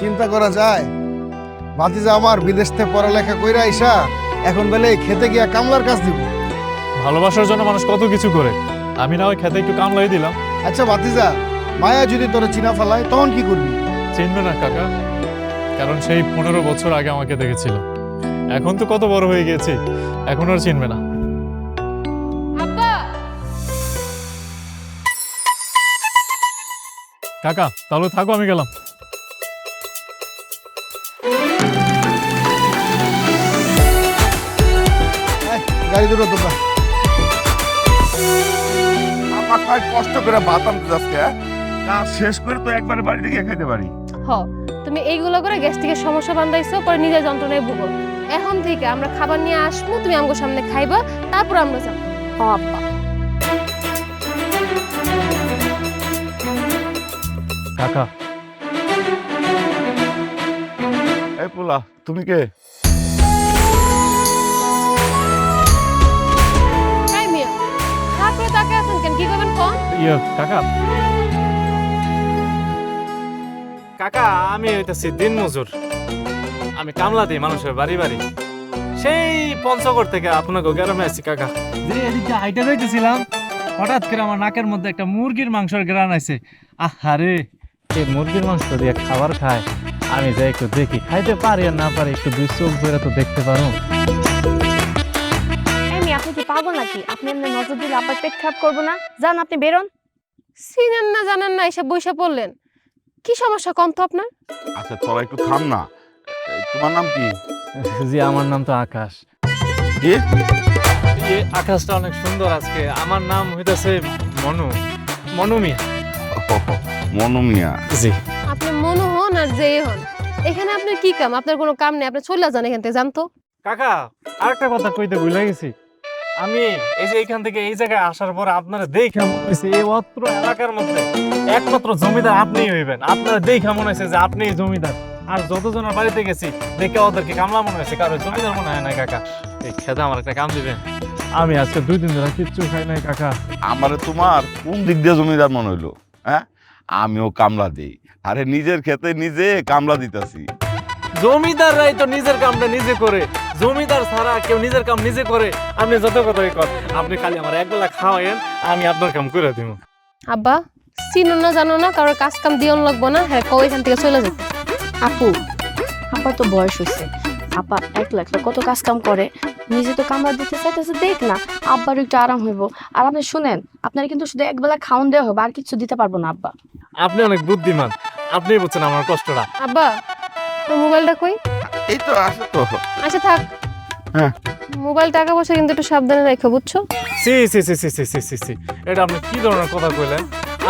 চিন্তা করা যায়? ভাতিজা আমার বিদেশ থেকে পড়ালেখা কইরা আইসা এখন বেলে খেতে গিয়া কামলার কাজ দিব। ভালোবাসার জন্য মানুষ কত কিছু করে, আমি না ওই খেতে একটু কামলাই দিলাম। আচ্ছা ভাতিজা, মায়া যদি তোরে চিনা ফেলায় তখন কি করবি? চিনবে না কাকা, কারণ সেই 15 বছর আগে আমাকে দেখেছিল। এখন তো কত বড় হয়ে গেছি, এখন আর চিনবে না। কাকা তাহলে থাকো, আমি গেলাম। গাড়ি দুটো তোমরা আমার কষ্ট করে ভাত আনতে যাচ্ছে, কাজ শেষ করে তো একবারে বাড়িতে গিয়ে খাইতে পারি। তুমি এইগুলো করে গ্যাস্ট্রিকের সমস্যা বান্ধাইছো, পরে নিজের যন্ত্রণায় ভুগো। এখন থেকে আমরা খাবার নিয়ে আসবো, তুমি আমগো সামনে খাইবা, তারপর আমরা যাবো। আব্বা কাকা এই পোলা, তুমি কে? এই মিয়া, তারপরে তাকে আছেন কেন? কি করবেন কোন? কাকা কাকা আমি হইতেছি দিন মজুর, আমি কামলা দিই মানুষের বাড়ি বাড়ি। সেই পঞ্চগড় থেকে আপনাকে গ্রামে আসছি কাকা। যে এদিকে হাইটা যাইতেছিলাম, হঠাৎ করে আমার নাকের মধ্যে একটা মুরগির মাংসের গ্রান আছে। আহারে, এই মুরগির মাংস দিয়ে খাবার খায়, আমি যাই একটু দেখি, খাইতে পারি আর না পারি একটু দুই চোখ ধরে তো দেখতে পারো। আপনি কি পাগল নাকি? আপনি এমনি নজর দিলে আপনার পেট খারাপ করবো না? যান আপনি বেরোন। চিনেন না জানেন না, এসব বইসা পড়লেন। কি সমস্যা কম তো আপনার? আচ্ছা তোরা একটু থাম না, তোমার নাম কি? জি আমার নাম তো আকাশ। কি? আকাশটা অনেক সুন্দর আজকে। আমার নাম হইতেছে মনু মিয়া। মনু মিয়া? জি। আপনি মনু হন আর যেই হন, এখানে আপনার কি কাম? আপনার কোনো কাম নেই, আপনি চলে যান এখান থেকে, জানতো। কাকা আরেকটা কথা কইতে ভুলে গেছি, আমি এই যে এইখান থেকে এই জায়গায় আসার পর আপনারা দেখে মনে হয়েছে এই অত্র এলাকার মধ্যে একমাত্র জমিদার আপনিই হইবেন। আপনারা দেখে মনে হয়েছে যে আপনিই জমিদার। আর যতজনের বাড়িতে গেছি দেখে ওদেরকে কামলা মনে হয়েছে, কারো জমিদার মনে হয় না। কাকা এই খেতে আমার একটা কাম দিবেন। আমি আজকে 2 দিন ধরে কিচ্ছু খাই নাই কাকা। আমারে তোমার কোন দিক দিয়ে জমিদার মনে হইলো? হ্যাঁ, আমিও কামলা দিই, আরে নিজের খেতে নিজে কামলা দিতেছি। জমিদাররাই তো নিজের কামটা নিজে করে, জমিদার ছাড়া কেউ নিজের কাম নিজে করে? আপনি যত কথাই কর, আপনি খালি আমার একবেলা খাওয়াইন, আমি আপনার কাম করে দিব। আব্বা চিনো না জানো না, কারোর কাজ কাম দিয়ন লাগবো না। হ্যাঁ, কও এখান থেকে চলে যেতে। আপু, আপার তো বয়স হয়েছে, আপা একলা কত কাজ কাম করে, নিজে তো কামড়া দিতে চাইতেছে, দেখ না আব্বার একটু আরাম হইব। আর আপনি শুনেন, আপনার কিন্তু শুধু একবেলা খাওন দেওয়া হবে, আর কিছু দিতে পারবো না আব্বা। আপনি অনেক বুদ্ধিমান, আপনি বুঝছেন আমার কষ্টটা। আব্বা তোর মোবাইলটা কই? এই তো আসো তো। আচ্ছা থাক, হ্যাঁ মোবাইল টাকা পয়সা কিন্তু একটু সাবধানে রাখো, বুঝছো? সি সি সি সি সি সি সি সি, এটা আপনি কি ধরনের কথা কইলেন?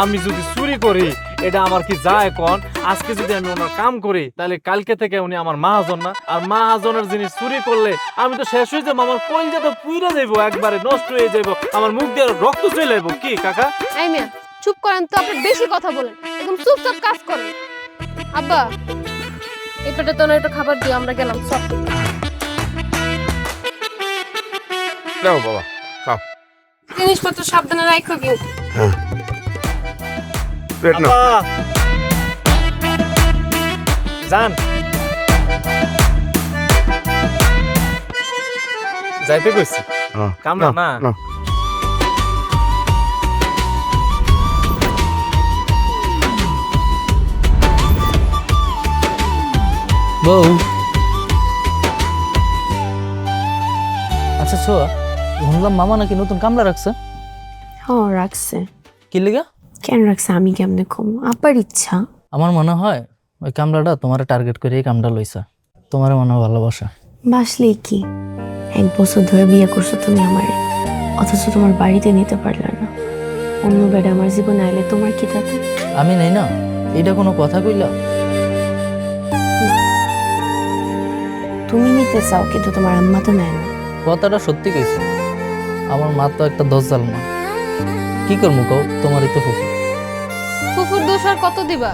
আমি যদি চুরি করি এটা আমার কি যায় কোন? আজকে যদি আমি ওনার কাম করি তাহলে কালকে থেকে উনি আমার মহাজন না। আর মহাজনের জিনিস চুরি করলে আমি তো শেষ হয়ে যাবো, আমার কলিজা তো পুইরা যাইবো, একবারে নষ্ট হয়ে যাইবো, আমার মুখ দিয়ে রক্ত চলে যাইবো। কি কাকা? এই মিয়া চুপ করেন তো, আপনি বেশি কথা বলেন, একদম চুপচাপ কাজ করেন। আব্বা এই পেটে তো না একটু খাবার দিও, আমরা গেলাম সব। নাও বাবা, খাও। জিনিসপত্র সাবধানে রাখো কিন্তু। প্লেট নাও। আপা যান, যাইতে কইছি, কামলা না। বউ, আচ্ছা ছোয়া, শুনলাম মামা নাকি নতুন কামলা রাখছে? হ্যাঁ রাখছে। কি লেগা? কেন রাখছে আমি কেমনে কম? আব্বার ইচ্ছা। আমার মনে হয় ওই কামলাটা তোমার টার্গেট করে এই কামটা লইছা, তোমার মনে হয় ভালোবাসা। বাসলে কি, 1 বছর ধরে বিয়ে করছো তুমি আমারে, অথচ তোমার বাড়িতে নিতে পারলে না। অন্য বেড়ে আমার জীবনে আইলে তোমার কি থাকে? আমি নেই না, এটা কোনো কথা কইলা? তুমি নিতে চাও কিন্তু তোমার আম্মা তো নেয় না। কথাটা সত্যি কইছো, আমার মা তো একটা দজ্জাল মা। কি করবো কও, তোমারই তো ফুফু। ফুফুর দোষ আর কত দিবা?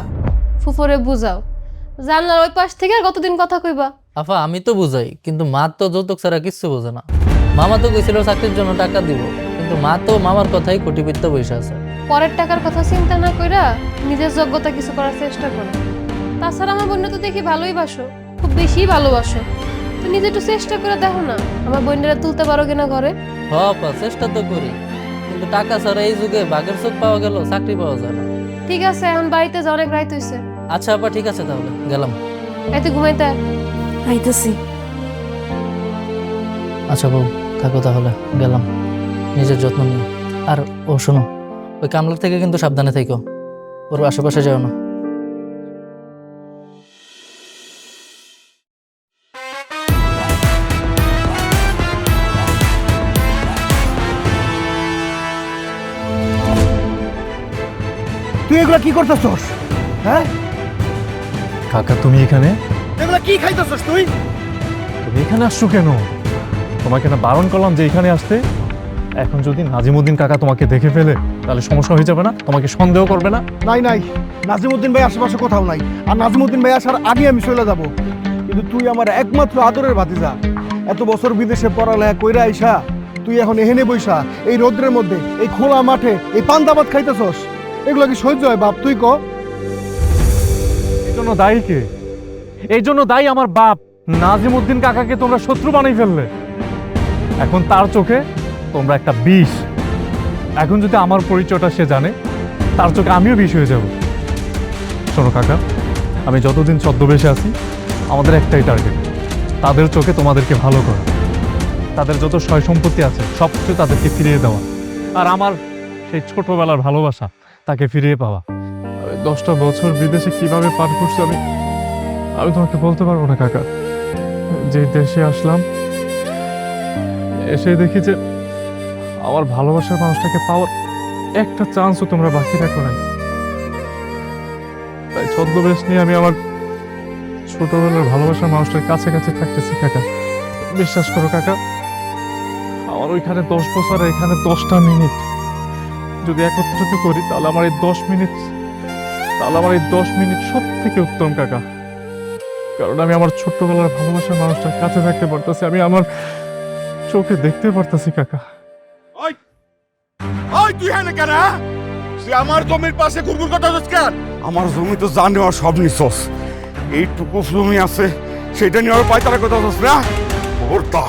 ফুফুরে বুঝাও, জানলার ওই পাশ থেকে আর কতদিন কথা কইবা? আফা আমি তো বুঝাই, কিন্তু মা তো যৌতুক ছাড়া কিচ্ছু বোঝে না। মামা তো কইছিল চাকরির জন্য টাকা দিব, কিন্তু মা তো মামার কথাই কোটিপতিতে বসে আছে। পরের টাকার কথা চিন্তা না কইরা নিজের যোগ্যতা কিছু করার চেষ্টা করো। তাছাড়া আমার বোনটা তো দেখি ভালোই বাসো, খুব বেশি ভালোবাসো। তো নিজে একটু চেষ্টা করে দেখো না আমার বোনেরা তুলতে পারো কিনা ঘরে। আপা চেষ্টা তো করি, কিন্তু টাকা ছাড়া এই যুগে বাঘের চোখ পাওয়া গেল চাকরি পাওয়া যায় না। ঠিক আছে, এখন বাড়িতে যা, অনেক রাত হইছে। আচ্ছা আপা ঠিক আছে, তাহলে গেলাম। রাতে ঘুমাইতে আয়। আইতেছি। আচ্ছা বউ, থাকো তাহলে, গেলাম। নিজের যত্ন নিও। আর ও শোনো, ওই কামলার থেকে কিন্তু সাবধানে থেকো, ওর আশেপাশে যাও না। তুই এগুলা কি করতেছস? হ্যাঁ, কাকা তুমি এখানে? এগুলা কি খাইতেছস তুই? তুমি এখানে আসছো কেন? তোমাকে না বারণ করলাম যে এখানে আসতে? এখন যদি নাজিমুদ্দিন কাকা তোমাকে দেখে ফেলে তাহলে সমস্যা হয়ে যাবে না? তোমাকে সন্দেহ করবে না? নাই নাই, নাজিমুদ্দিন ভাই আশেপাশে কোথাও নাই। আর নাজিমুদ্দিন ভাই আসার আগে আমি চলে যাব। কিন্তু তুই আমার একমাত্র আদরের ভাতিজা। এত বছর বিদেশে পড়ালেখা কইরা আইসা তুই এখন এহেনে বইসা এই রোদ্রের মধ্যে এই খোলা মাঠে এই পান্তা ভাত খাইতেছস, এগুলো কি সহ্য হয় বাপ? তুই ক। এই জন্য দায়ী কে? এই জন্য দায়ী আমার বাপ। নাজিমুদ্দিন কাকাকে তোমরা শত্রু বানিয়ে ফেললে। এখন তার চোখে তোমরা একটা বিষ। এখন যদি আমার পরিচয়টা সে জানে, তার চোখে আমিও বিষ হয়ে যাব। শোনো কাকা, আমি যতদিন ছদ্মবেশে আছি আমাদের একটাই টার্গেট, তাদের চোখে তোমাদেরকে ভালো করা, তাদের যত সয় সম্পত্তি আছে সব কিছু তাদেরকে ফিরিয়ে দেওয়া, আর আমার সেই ছোটবেলার ভালোবাসা তাকে ফিরিয়ে পাওয়া। 10টা বছর বিদেশে কিভাবে পার করছি আমি তোমাকে বলতে পারবো না কাকা। যে দেশে আসলাম, এসে দেখি যে আমার ভালোবাসার মানুষটাকে পাওয়ার একটা চান্সও তোমরা বাকি রাখো নাই। তাই ছদ্মবেশ নিয়ে আমি আমার ছোটবেলার ভালোবাসার মানুষটার কাছে কাছে থাকতেছি কাকা। বিশ্বাস করো কাকা, আমার ওইখানে 10 বছর আর এখানে 10টা মিনিট যদি একত্রিত করি তাহলে আমার এই 10 মিনিট সব থেকে উত্তম কাকা। কারণ আমি আমার ছোট্টবেলার ভালোবাসার মানুষটার কাছে থাকতে পারতেছি, আমি আমার চোখে দেখতে পারতেছি কাকা। ওই তুই হ্যাঁ কেন? সে আমার জমির পাশে ঘুরঘুর করতেছস কেন? আমার জমি তো জানি আর সব নিছস। এইটুকু জমি আছে সেটা নিয়ে আর পায়তারা করতেছস না? ওরতা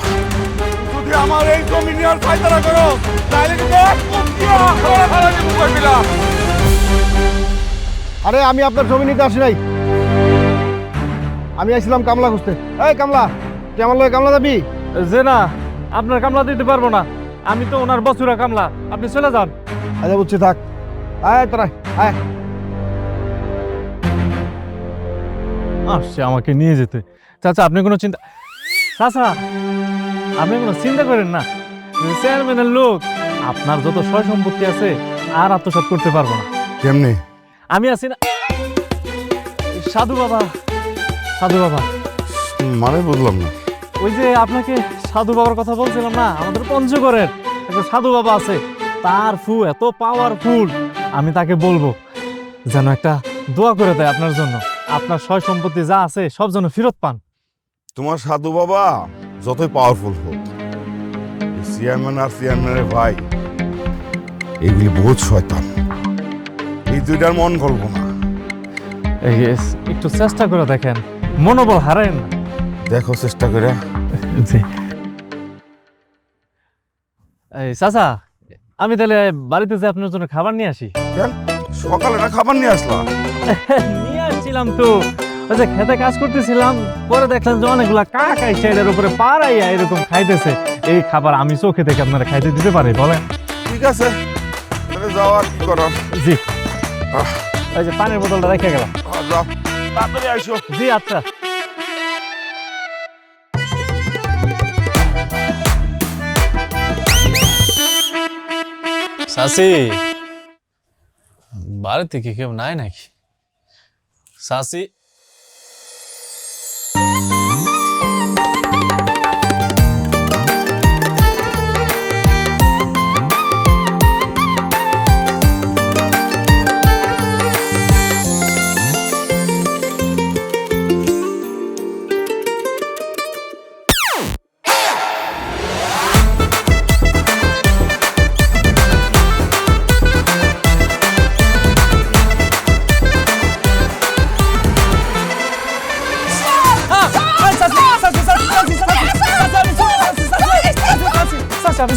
যদি আমার এই জমি নিয়ে আর পায়তারা করো তাহলে কিন্তু আরে আমি আপনার জমি নিতে আসি নাই, আমি আসছিলাম কামলা খুঁজতে। এই কামলা, তুই আমার লগে কামলা যাবি? যে না, আপনার কামলা দিতে পারবো না, আমি তো ওনার বছরা কামলা, আপনি চলে যান। আচ্ছা বুঝছি, থাক। আয় তোরা আয়। আসছে আমাকে নিয়ে যেতে। চাচা আপনি কোনো চিন্তা, চাচা আপনি কোনো চিন্তা করেন না, চেয়ারম্যানের লোক, আপনার যত সয় সম্পত্তি আছে আর আত্মসাৎ করতে পারবো না। কেমনি? আমি আছি না। সাধু বাবা, সাধু বাবা, মানে বুঝলাম না। ওই যে আপনাকে সাধু বাবার কথা বলছিলাম না, আমাদের পঞ্চগড়ের একটা সাধু বাবা আছে, তার ফু এত পাওয়ারফুল, আমি তাকে বলবো যেন একটা দোয়া করে দেয় আপনার জন্য, আপনার সয় সম্পত্তি যা আছে সব যেন ফেরত পান। তোমার সাধু বাবা যতই পাওয়ারফুল হোক, চেয়ারম্যান আর চেয়ারম্যানের ভাই এগুলি বহুত শয়তান। এই দুইটার মন গল্প না। একটু চেষ্টা করে দেখেন, মনোবল হারায়েন না। দেখো চেষ্টা করে। জি এই চাচা, আমি তাহলে বাড়িতে যে আপনার জন্য খাবার নিয়ে আসি। কেন সকালে না খাবার নিয়ে আসলা? নিয়ে আসছিলাম তো, ওই যে খেতে কাজ করতেছিলাম, পরে দেখলাম যে অনেকগুলা কাক আইসা এটার উপরে পাড়াইয়া এরকম খাইতেছে। এই খাবার আমি চোখে দেখে আপনারা খাইতে দিতে পারি বলেন? ঠিক আছে, তাহলে যাও, আর কি করার। জি, ওই যে পানির বোতলটা রেখে গেলাম। যাও, তাড়াতাড়ি আইসো। জি আচ্ছা। সাসি, বাড়িতে কি কেউ নাই নাকি? সাসি,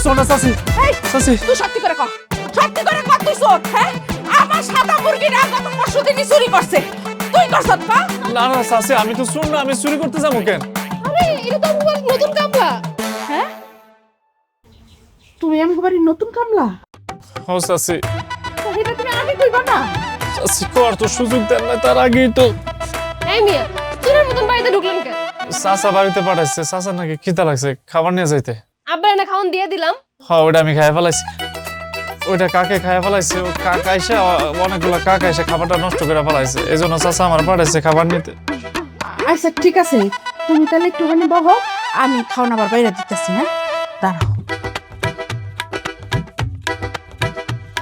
চোর না চাচি চাচি তুই সত্যি করে কর, সত্যি করে কর তুই চোর। হ্যাঁ, আমার সাদা মুরগিটা গত পরশু দিনই চুরি করছে, তুই করছত না? না না চাচি আমি তো চোর না, আমি চুরি করতে যাবো কেন? আরে এটা তো আমার নতুন কামলা। হ্যাঁ, তুমি আমার বাড়ির নতুন কামলা? ও চাচি, এটা তুমি আগে কইবা না? চাচি কর তো সুযোগ দেন না, তার আগেই তো এই মিয়া, চোরের মতন বাড়িতে ঢুকলেন কেন? চাচা বাড়িতে পাঠাইছে, চাচা নাকি খিদা লাগছে খাবার নিয়ে যাইতে। আব্বার এনে খাওন দিয়ে দিলাম। হ্যাঁ ওইটা আমি খাইয়া ফেলাইছি, ওইটা কাকে খাইয়া ফেলাইছে, ও কাক আইসে অনেকগুলো কাক আইসে খাবারটা নষ্ট করে ফেলাইছে, এই জন্য চাচা আমার পাঠাইছে খাবার নিতে। আচ্ছা ঠিক আছে, তুমি তাহলে একটুখানি বহো, আমি খাওয়া আবার বাইরে দিতেছি। হ্যাঁ, দাঁড়াও।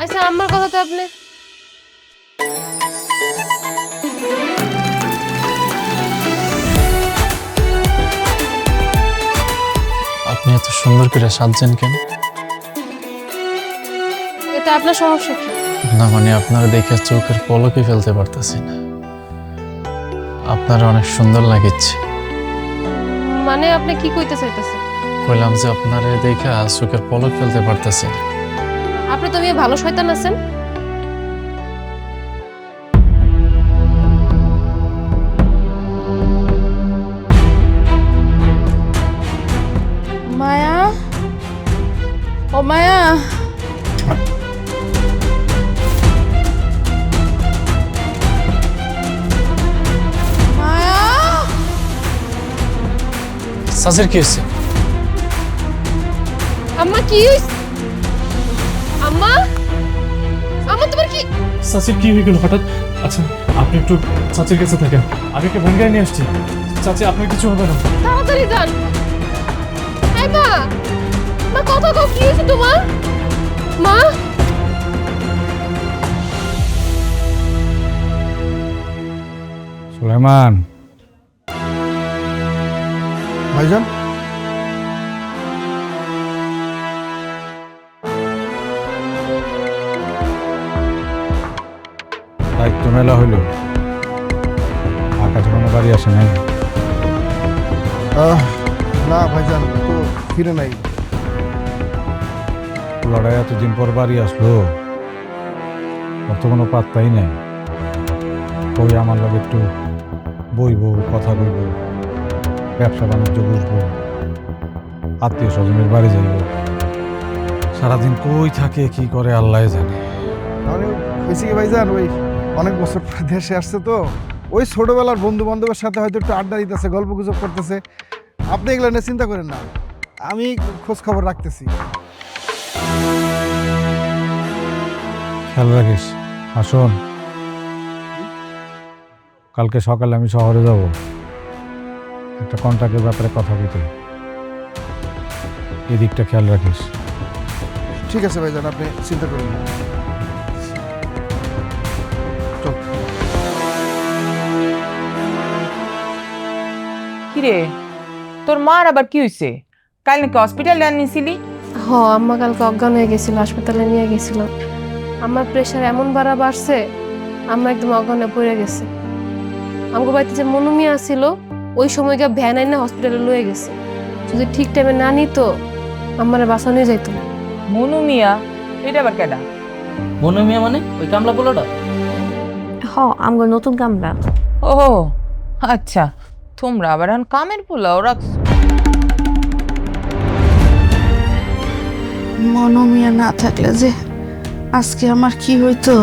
আচ্ছা আমার কথা তো আপনি আপনি এত সুন্দর করে সাজছেন কেন? এটা আপনার সমস্যা কি? না মানে আপনার দেখে চোখের পলকই ফেলতে পারতেছি না, আপনার অনেক সুন্দর লাগছে। মানে আপনি কি কইতে চাইতেছেন? কইলাম যে আপনার দেখে চোখের পলক ফেলতে পারতেছি না। আপনি তো মেয়ে ভালো শয়তান আছেন। মায়া, ও মায়া, মায়া, চাচির কি হয়েছে? আম্মা কি হইছে? আম্মা, আম্মা তোমার কি? চাচির কি হয়ে গেল হঠাৎ? আচ্ছা আপনি একটু চাচির কাছে থাকেন, আমি ওকে ভেঙ্গায় নিয়ে আসছি। চাচি আপনার কিছু হবে না। তাড়াতাড়ি যান। এই মা, মা কথা কও, কি হয়েছে তোমার? মা, সুলাইমান, ভাইজান, দায়িত্ব মেলা হইল, আকাশ কোনো বাড়ি আসে নাই। না ভাইজান, তো ফিরে নাই। লড়াই এতদিন পর বাড়ি আসলো, ওর তো কোনো পাত্তাই নাই। কই আমার লগে একটু বইব, কথা কইব, ব্যবসা বাণিজ্য বুঝবো, আত্মীয় স্বজনের বাড়ি যাইব। সারাদিন কই থাকে কি করে আল্লাহ জানে। মানে হয়েছে কি ভাইজান, ওই অনেক বছর পর দেশে আসছে তো, ওই ছোটবেলার বন্ধু বান্ধবের সাথে হয়তো একটু আড্ডা দিতেছে, গল্প গুজব করতেছে। আপনি এগুলো নিয়ে চিন্তা করেন না, আমি খোঁজ খবর রাখতেছি। খেয়াল রাখিস। আসুন, কালকে সকালে আমি শহরে যাব, একটা কন্ট্রাক্টের ব্যাপারে কথা বলতে। এই দিকটা খেয়াল রাখিস। ঠিক আছে ভাইজান, আপনি চিন্তা করেন না। চল। কিরে, তোর মার আবার কি হয়েছে? কাল নাকি হসপিটালে আনিছিলি? হ আম্মা কালকে অজ্ঞান হয়ে গেছিল, হাসপাতালে নিয়ে গেছিল। আমার প্রেশার এমন বাড়ছে, আম্মা একদম অজ্ঞানে পড়ে গেছে। আমাকে বাড়িতে যে মনুমিয়া ছিল, ওই সময়কে ভ্যান আইনা হসপিটালে লয়ে গেছে। যদি ঠিক টাইমে না নিত, আমার বাঁচানো যাইত না। মনু মিয়া, এটা আবার কেডা? মনে মিয়া মানে ওই কামলা পোলাটা? হ, আমগো নতুন কামলা। ও আচ্ছা, তোমরা আবার এখন কামের পোলাও রাখছো। মনোমিয়া না থাকলে যে আজকে আমার কি হইতো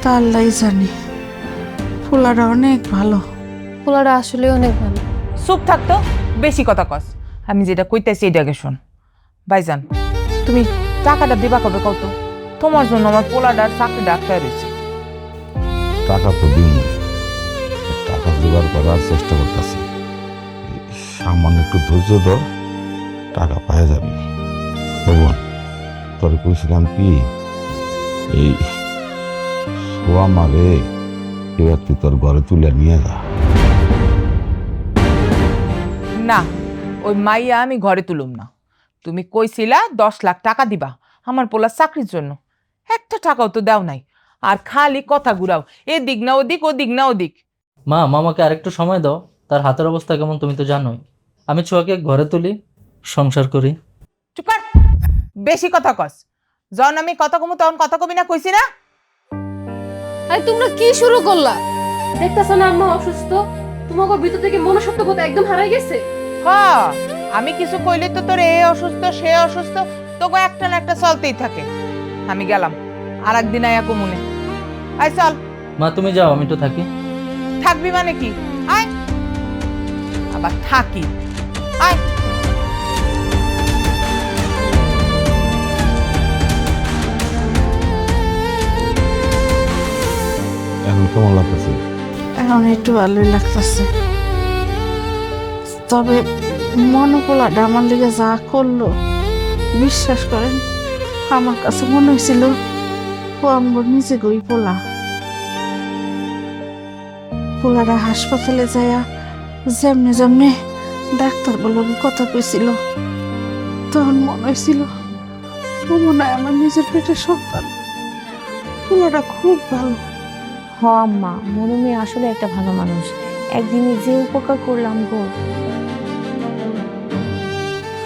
তা আল্লাহই জানে। ফুলারা অনেক ভালো। পোলাটা আসলে অনেক ভালো। চুপ থাকতো, বেশি কথা কস। আমি যেটা কইতেছি এটাকে শোন। ভাইজান, তুমি টাকাটা দিবা কবে কত? তোমার জন্য আমার পোলাডার চাকরি ডাক্তার হয়েছে। টাকা তো দিন, টাকা জোগাড় করার চেষ্টা করতেছি। সামান্য একটু ধৈর্য ধর, টাকা পাওয়া যাবে। ভগবান, তোরে কইছিলাম কি, এই সোয়া মারে এবার তুই তোর ঘরে তুলে নিয়ে যা। না, ওই মাইয়া আমি ঘরে তুলুম না। তুমি কইছিলা 10 লাখ টাকা দিবা আমার পোলার চাকরির জন্য, একটা টাকাও তো দাও নাই। আর খালি কথা ঘুরাও, এদিক না ওদিক, ওদিক না ওদিক। মা, মামাকে আরেকটু সময় দাও। তার হাতের অবস্থা কেমন তুমি তো জানোই। আমি ছোঁয়াকে ঘরে তুলি, সংসার করি। চুপ কর। বেশি কথা কস। যখন আমি কথা কমু তখন কথা কবি না, কইছি না? আরে তোমরা কি শুরু করলা? দেখতেছ না আম্মা অসুস্থ, তোমাকে ভিতর থেকে মনুষ্যত্ব বোধ একদম হারাই গেছে। হ, আমি কিছু কইলে তো তোর এ অসুস্থ সে অসুস্থ, তোকে একটা না একটা চলতেই থাকে। আমি গেলাম, আর একদিন আয়া কমুনে। আয় চল। মা তুমি যাও, আমি তো থাকি। থাকবি মানে কি? আয়। আবার থাকি, আয়। এখন কেমন লাগতেছে? এখন একটু ভালোই লাগতেছে, তবে মনোপোলাটা আমার লিগে যা করলো, বিশ্বাস করেন আমার কাছে মনে হয়েছিল ও আমার নিজে গই পোলারা হাসপাতালে যায়া যেমনে যেমনে ডাক্তার বলে কথা কইছিল, তখন মনে হয়েছিল ও মনে হয় আমার নিজের পেটের সন্তান। পোলাটা খুব ভালো। হ আম্মা, মনুমি আসলে একটা ভালো মানুষ। একদিনে যে উপকার করলাম গো।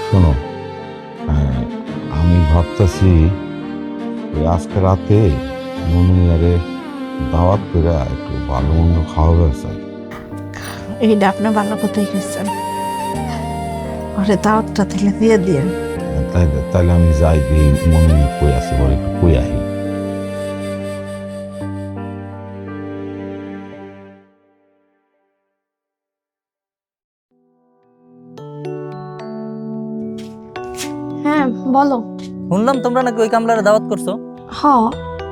শোনো, আমি ভাবতেছি আজকে রাতে মনুমিয়ারে দাওয়াত করে একটু ভালো মন্দ খাওয়াবে চাই। এইটা আপনি ভালো কথাই গেছেন, ওরে দাওয়াতটা দিলে দিয়ে দিন। তাইলে আমি যাই দিয়ে মনুমিয়া কই আছে বলে একটু কই আহি। হ্যাঁ বলো। শুনলাম তোমরা নাকি ওই কামলারে দাওয়াত করছো, হ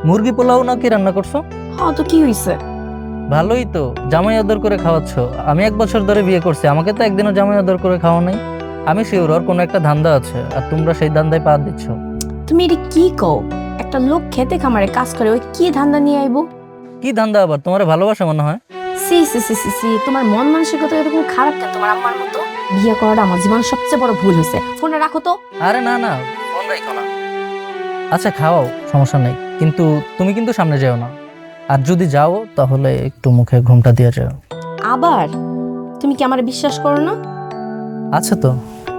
মুরগি পোলাও নাকি রান্না করছো। হ, তো কি হইছে? ভালোই তো, জামাই আদর করে খাওয়াচ্ছ। আমি 1 বছর ধরে বিয়ে করছি, আমাকে তো একদিনও জামাই আদর করে খাওয়া নাই। আমি শিওর ওর কোনো একটা ধান্দা আছে, আর তোমরা সেই ধান্দায় পা দিচ্ছ। তুমি এটা কি কও? একটা লোক খেতে খামারে কাজ করে, ওই কি ধান্দা নিয়ে আইবো? কি ধান্দা আবার? তোমার ভালোবাসা মনে হয়। সি সি সি সি সি, তোমার মন মানসিকতা এরকম খারাপ কেন? তোমার আম্মার মতো বিয়ে করাটা আমার জীবন সবচেয়ে বড় ভুল হয়েছে। ফোনে রাখো তো। আরে না না, ফোন রাখো না। আচ্ছা খাওয়াও, সমস্যা নেই, কিন্তু তুমি কিন্তু সামনে যেও না। আর যদি যাও তাহলে একটু মুখে ঘুমটা দিয়ে যাও। আবার তুমি কি আমার বিশ্বাস করো না? আচ্ছা তো,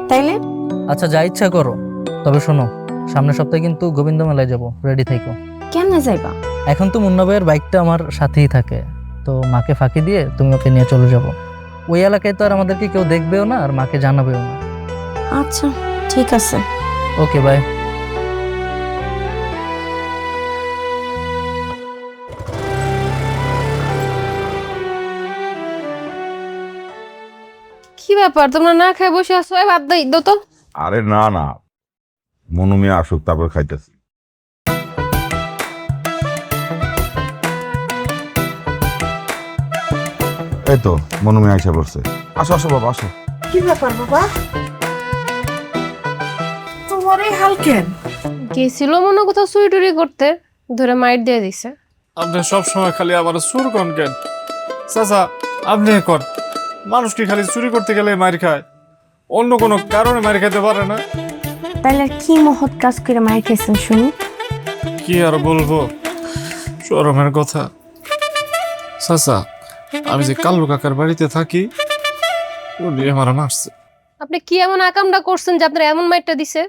তাইলে আচ্ছা যা ইচ্ছা করো, তবে শোনো সামনের সপ্তাহে কিন্তু গোবিন্দ মেলায় যাবো, রেডি থেকো। কেমনে যাইবা? এখন তো মুন্না ভাইয়ের বাইকটা আমার সাথেই থাকে, তো মাকে ফাঁকি দিয়ে তুমি ওকে নিয়ে চলে যাবো। ওই এলাকায় তো আর আমাদেরকে কেউ দেখবেও না, আর মাকে জানাবেও না। আচ্ছা ঠিক আছে। Okay bye. কি ব্যাপার, তোমরা না খেয়ে বসে আছো? বাদ দাও তো। আরে না না, মনুমিয়া আসুক তারপর খাইতেছি। এই তো মনুমিয়া আইসা পড়ছে। আসো আসো বাবা আসো। কি ব্যাপার বাবা, তোমার এই হাল কেন? গেছিল মনে কোথাও চুরি টুরি করতে, ধরে মাইর দিয়ে দিছে। আপনি সব সময় খালি আমার চুর কন কেন? চাচা আপনি কন, মানুষ কি খালি চুরি করতে গেলে মার খায়, অন্য কোনো কারণে মার খাইতে পারে না? তাইলে আর কি মহৎ কাজ করে মাইর খেয়েছেন শুনি? কি আর বলবো, শরমের কথা। চাচা আমি যে কালু কাকার বাড়িতে থাকি, উনি আমার মারছে। আপনি কি এমন আকামটা করছেন যে আপনার এমন মাইরটা দিছে?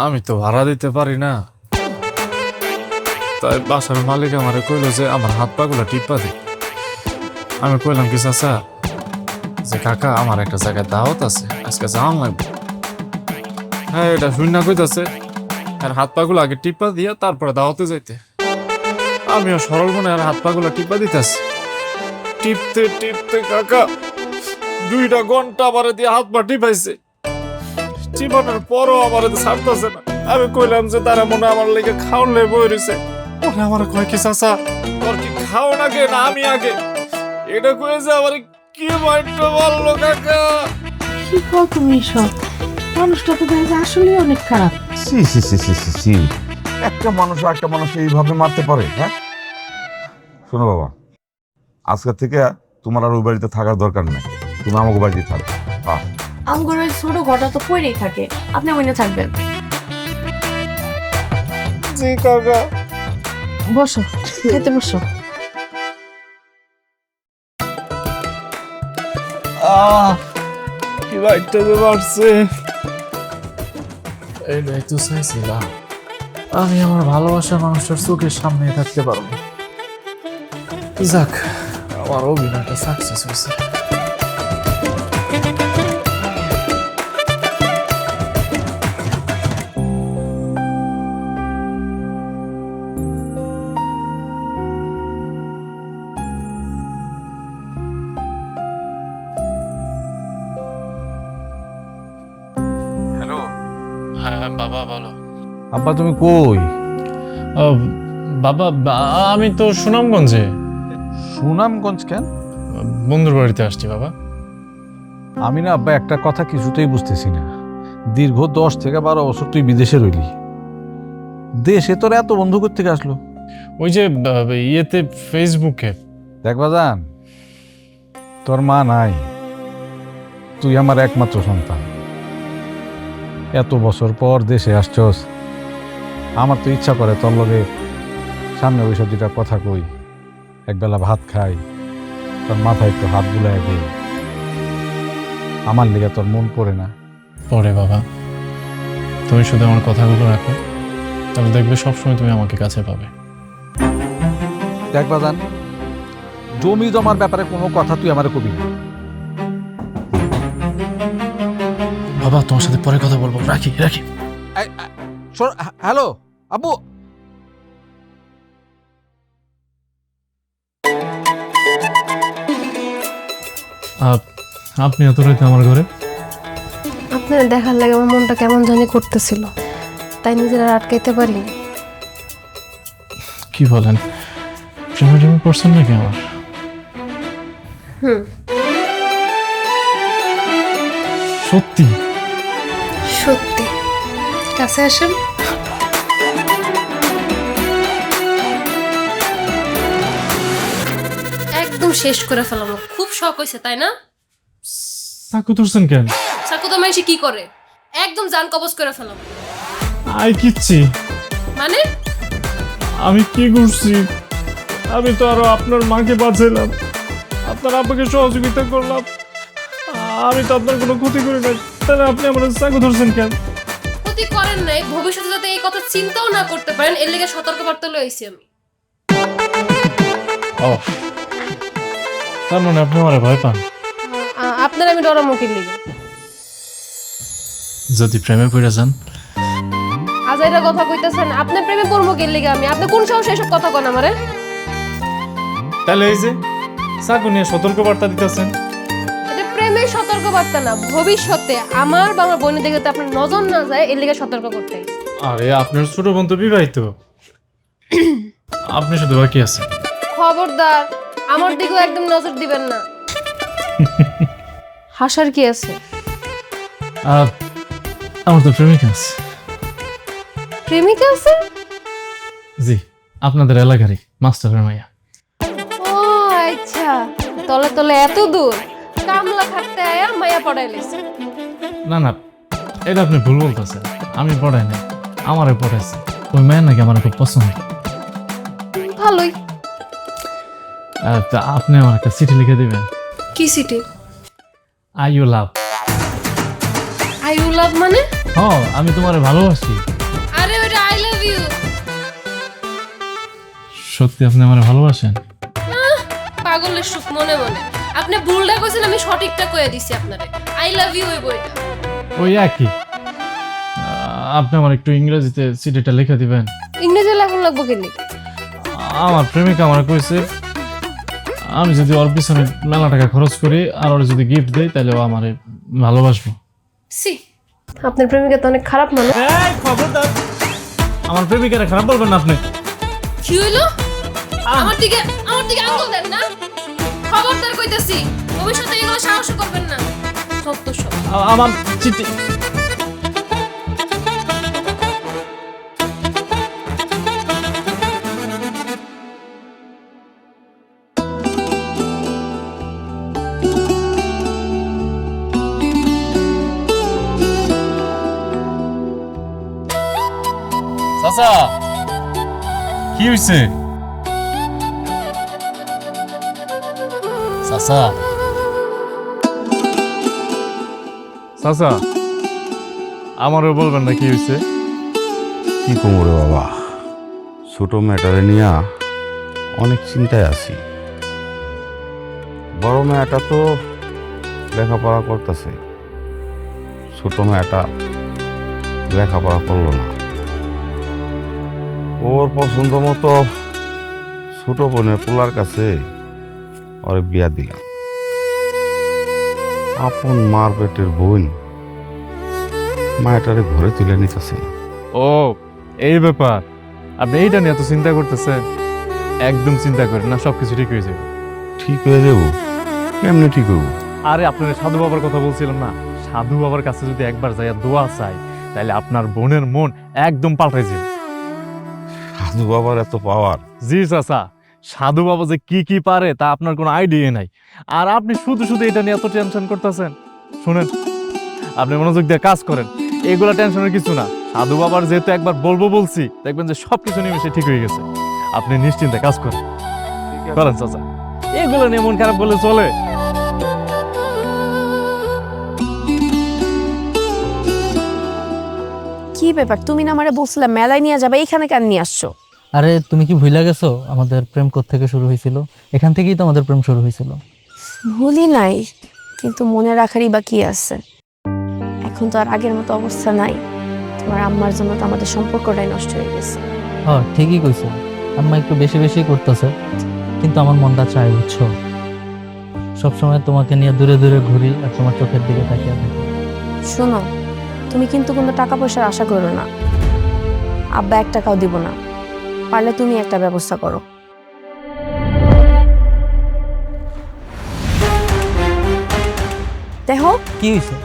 আমি তো ভাড়া দিতে পারি না, তাই বাসার মালিক আমারে কইলো যে আমার হাত পাগুলা টিপা দে। আমি কইলাম কি চাচা যে কাকা আমার একটা জায়গায় দাওয়াত আছে, আজকে যাওয়ান লাগবে। হ্যাঁ এটা শূন্য কইতাছে, আর হাত পাগুলো আগে টিপা দিয়া তারপরে দাওয়াতে যাইতে। আমিও সরল মনে আর হাত পাগুলা টিপা দিতেছি। টিপতে টিপতে কাকা 2টা ঘন্টা আমারে দিয়ে হাত পা টিপাইছে। জীবনের পরও আমার ছাড়তেছে না। আমি কইলাম যে তারা মনে আমার লেগে খাওয়ান লে বই রয়েছে। ওরা আমার কয় কি চাচা তোর কি খাওয়ান আগে না আমি আগে? এটা কয়েছে আমার কি মাইন্ডটা বললো কাকা। কি কও তুমি সব? মানুষটা তো দেখে আসলে অনেক খারাপ। সি সি সি সি সি সি, একটা মানুষ একটা মানুষ এইভাবে মারতে পারে? হ্যাঁ শোনো বাবা, আজকে থেকে তোমার আর ওই বাড়িতে থাকার দরকার নেই, তুমি আমাকে বাড়িতে থাকো। আমগর ওই ছোট ঘরটা তো পড়েই থাকে, আপনি ওইখানে থাকবেন। জি কাকা। বসো, খেতে বসো। কি বাইকটা যে মারছে, এইটাই তো চাইছিলাম। আমি আমার ভালোবাসার মানুষটার চোখের সামনে থাকতে পারবো। যাক, আমার অভিনয়টা সাকসেস হয়েছে। হ্যালো, হ্যাঁ বাবা বলো। আব্বা তুমি কই? বাবা আমি তো সুনামগঞ্জে সুনামগঞ্জ কেন? বন্ধুর বাড়িতে আসছি বাবা। আমি না আব্বা একটা কথা কিছুতেই বুঝতেছি না। দীর্ঘ 10 থেকে 12 বছর তুই বিদেশে রইলি, দেশে তোর এত বন্ধু থেকে আসলো? ওই যে ইয়েতে ফেসবুকে। দেখবা জান, তোর মা নাই, তুই আমার একমাত্র সন্তান। এত বছর পর দেশে আসছস, আমার তো ইচ্ছা করে তোর লগে সামনে বসে দুটা কথা কই, একবেলা ভাত খাই, তোর মাথায় একটু হাত বুলাই দিই। আমার লেগে তোর মন পড়ে না? পরে বাবা, তুমি শুধু আমার কথাগুলো রাখো, তাহলে দেখবে সবসময় তুমি আমাকে কাছে পাবে। দেখবা জান, জমি জমার ব্যাপারে কোনো কথা তুই আমার কবি না। বাবা তোমার সাথে পরে কথা বলবো, রাখি রাখি। হ্যালো আব্বু। আপনি এত রাতে আমার ঘরে? আপনার দেখার লাগে আমার মনটা কেমন জানি করতেছিল, তাই নিজেরা আটকাইতে পারিনি। কি বলেন, প্রেমে টেমে পড়ছেন নাকি আমার? সত্যি? সত্যি। কাছে আসেন। একদম শেষ করে ফেলাম। খুব শখ হয়েছে তাই না? চাকু ধরছেন কেন? চাকু তো মানুষ কি করে, একদম জান কবজ করে ফেলাম। আই কিচ্ছি মানে আমি কি করছি? আমি তো আরো আপনার মাকে বাঁচাইলাম, আপনার আব্বাকে সহযোগিতা করলাম, আমি তো আপনার কোনো ক্ষতি করি নাই, তাহলে আপনি আমার চাকু ধরছেন কেন? ক্ষতি করেন নাই, ভবিষ্যতে যাতে এই কথা চিন্তাও না করতে পারেন এর লেগে সতর্কবার্তা লইছি আমি। ও তার মানে আপনি আমার ভয় পান? আপনার আমি ডরামুখির লিগে। যদি প্রেমে পড়ে যান? আজাইরা কথা কইতেছেন, আপনার প্রেমে পড়বো কি লিগে আমি? আপনি কোন সাহসে এসব কথা কন আমারে? তাহলে এই যে চাকু নিয়ে সতর্কবার্তা দিতেছেন? এটা প্রেমের সতর্কবার্তা না, ভবিষ্যতে আমার বা আমার বোনের দিকে যাতে আপনার নজর না যায় এর লিগে সতর্ক করতে। আরে আপনার ছোট বোন তো বিবাহিত, আপনি শুধু বাকি আছেন। খবরদার, আমার দিকেও একদম নজর দিবেন না। হাসার কি আছে? আমার তো প্রেমিকা আছে। প্রেমিকা আছে? জি, আপনাদের এলাকারই মাস্টারের মাইয়া। ও আচ্ছা, তলে তলে এত দূর কামলা খাটতে আয়া মায়া পড়াইলিস। না না, এটা আপনি ভুল বলতেছেন, আমি পড়াই না, আমারে পড়াইছে। ওই মেয়ে নাকি আমার খুব পছন্দ। ভালোই। তা আপনি আমার একটা চিঠি লিখে দিবেন। কি সিটি? I you love. I you love মানে? হ্যাঁ, আমি তোমারে ভালোবাসি। আরে ওটা আই লাভ ইউ। সত্যি আপনি আমারে ভালোবাসেন? পাগলের সুখ মনে মনে। আপনি ভুলটা কইছেন, আমি সঠিকটা কইয়া দিছি আপনারে। আই লাভ ইউ ওই বইটা। ওই একই। আপনি আমার একটু ইংরেজিতে চিঠিটা লিখে দিবেন। ইংরেজি লেখা লাগবো কেন? আমার প্রেমিকা আমার কইছে আমি যদি ওর পিছনে মেলা টাকা খরচ করি আর ওর যদি গিফট দেই তাহলে ও আমারে ভালোবাসবো। সি, আপনার প্রেমিকা তো অনেক খারাপ মানুষ। এই খবরদার, আমার প্রেমিকারে খারাপ বলবেন না আপনি। কি হইলো? আমার দিকে আঙুল দেন না। খবরদার কইতাছি, ভবিষ্যতে এগুলো সাহস করবেন না। সত্য সব। আমার চিঠি। চাচা কি হইছে? চাচা চাচা, আমারও বলবেন না কি হয়েছে? কি কোমরে বাবা, ছোট মেয়েটারে নিয়ে অনেক চিন্তায় আছি। বড় মেয়েটা তো লেখাপড়া করতেছে, ছোট মেয়েটা লেখাপড়া করলো না। ওর পছন্দ মতো ছোট বোনের পোলার কাছে ওর বিয়া দিলাম। আপন মার পেটের বোন মায়াটারে ঘরে তুলে নিতেছে না। ও এই ব্যাপার, আপনি এইটা নিয়ে এত চিন্তা করতেছেন? একদম চিন্তা করেন না, সবকিছু ঠিক হয়ে যাবে। ঠিক হয়ে যাবো? কেমনি ঠিক হবো? আরে আপনার সাধু বাবার কথা বলছিলাম না, সাধু বাবার কাছে যদি একবার যাইয়া দোয়া চাই তাহলে আপনার বোনের মন একদম পাল্টে যাবে। সাধু বাবার এত পাওয়ার? জি চাচা, সাধু বাবা যে কি কি পারে তা আপনার কোনো আইডিয়া নাই। আর আপনি শুধু শুধু এটা নিয়ে এত টেনশন করতেছেন। শুনেন, আপনি মনোযোগ দিয়ে কাজ করেন, এগুলা টেনশনের কিছু না। সাধু বাবার যেহেতু একবার বলবো বলছি, দেখবেন যে সবকিছু নিমেষে ঠিক হয়ে গেছে। আপনি নিশ্চিন্তে কাজ করেন করেন চাচা, এগুলো নিয়ে মন খারাপ বলে চলে? কি ব্যাপার, তুমি না আমারে বলছিলে মেলায় নিয়ে যাবে, এখানে কেন নিয়ে আসছো? আরে তুমি কি ভুলে গেছো আমাদের প্রেম কোত্থেকে শুরু হয়েছিল? এখান থেকেই তো আমাদের প্রেম শুরু হয়েছিল। ভুলি নাই, কিন্তু মনে রাখারই বা কি আছে? এখন তো আর আগের মতো অবস্থা নাই। তোমার আম্মার জন্য তো আমাদের সম্পর্কটাই নষ্ট হয়ে গেছে। হ্যাঁ ঠিকই কইছো, আম্মা একটু বেশি বেশি করতেছে, কিন্তু আমার মনটা চায় বুঝছো, সবসময় তোমাকে নিয়ে দূরে দূরে ঘুরি আর তোমার চোখের দিকে তাকিয়ে থাকি। শোনো, তুমি কিন্তু কোনো টাকা পয়সার আশা করো না। আব্বা 1 টাকাও দিব না, পারলে তুমি একটা ব্যবস্থা করো। দেখো কি হয়েছে?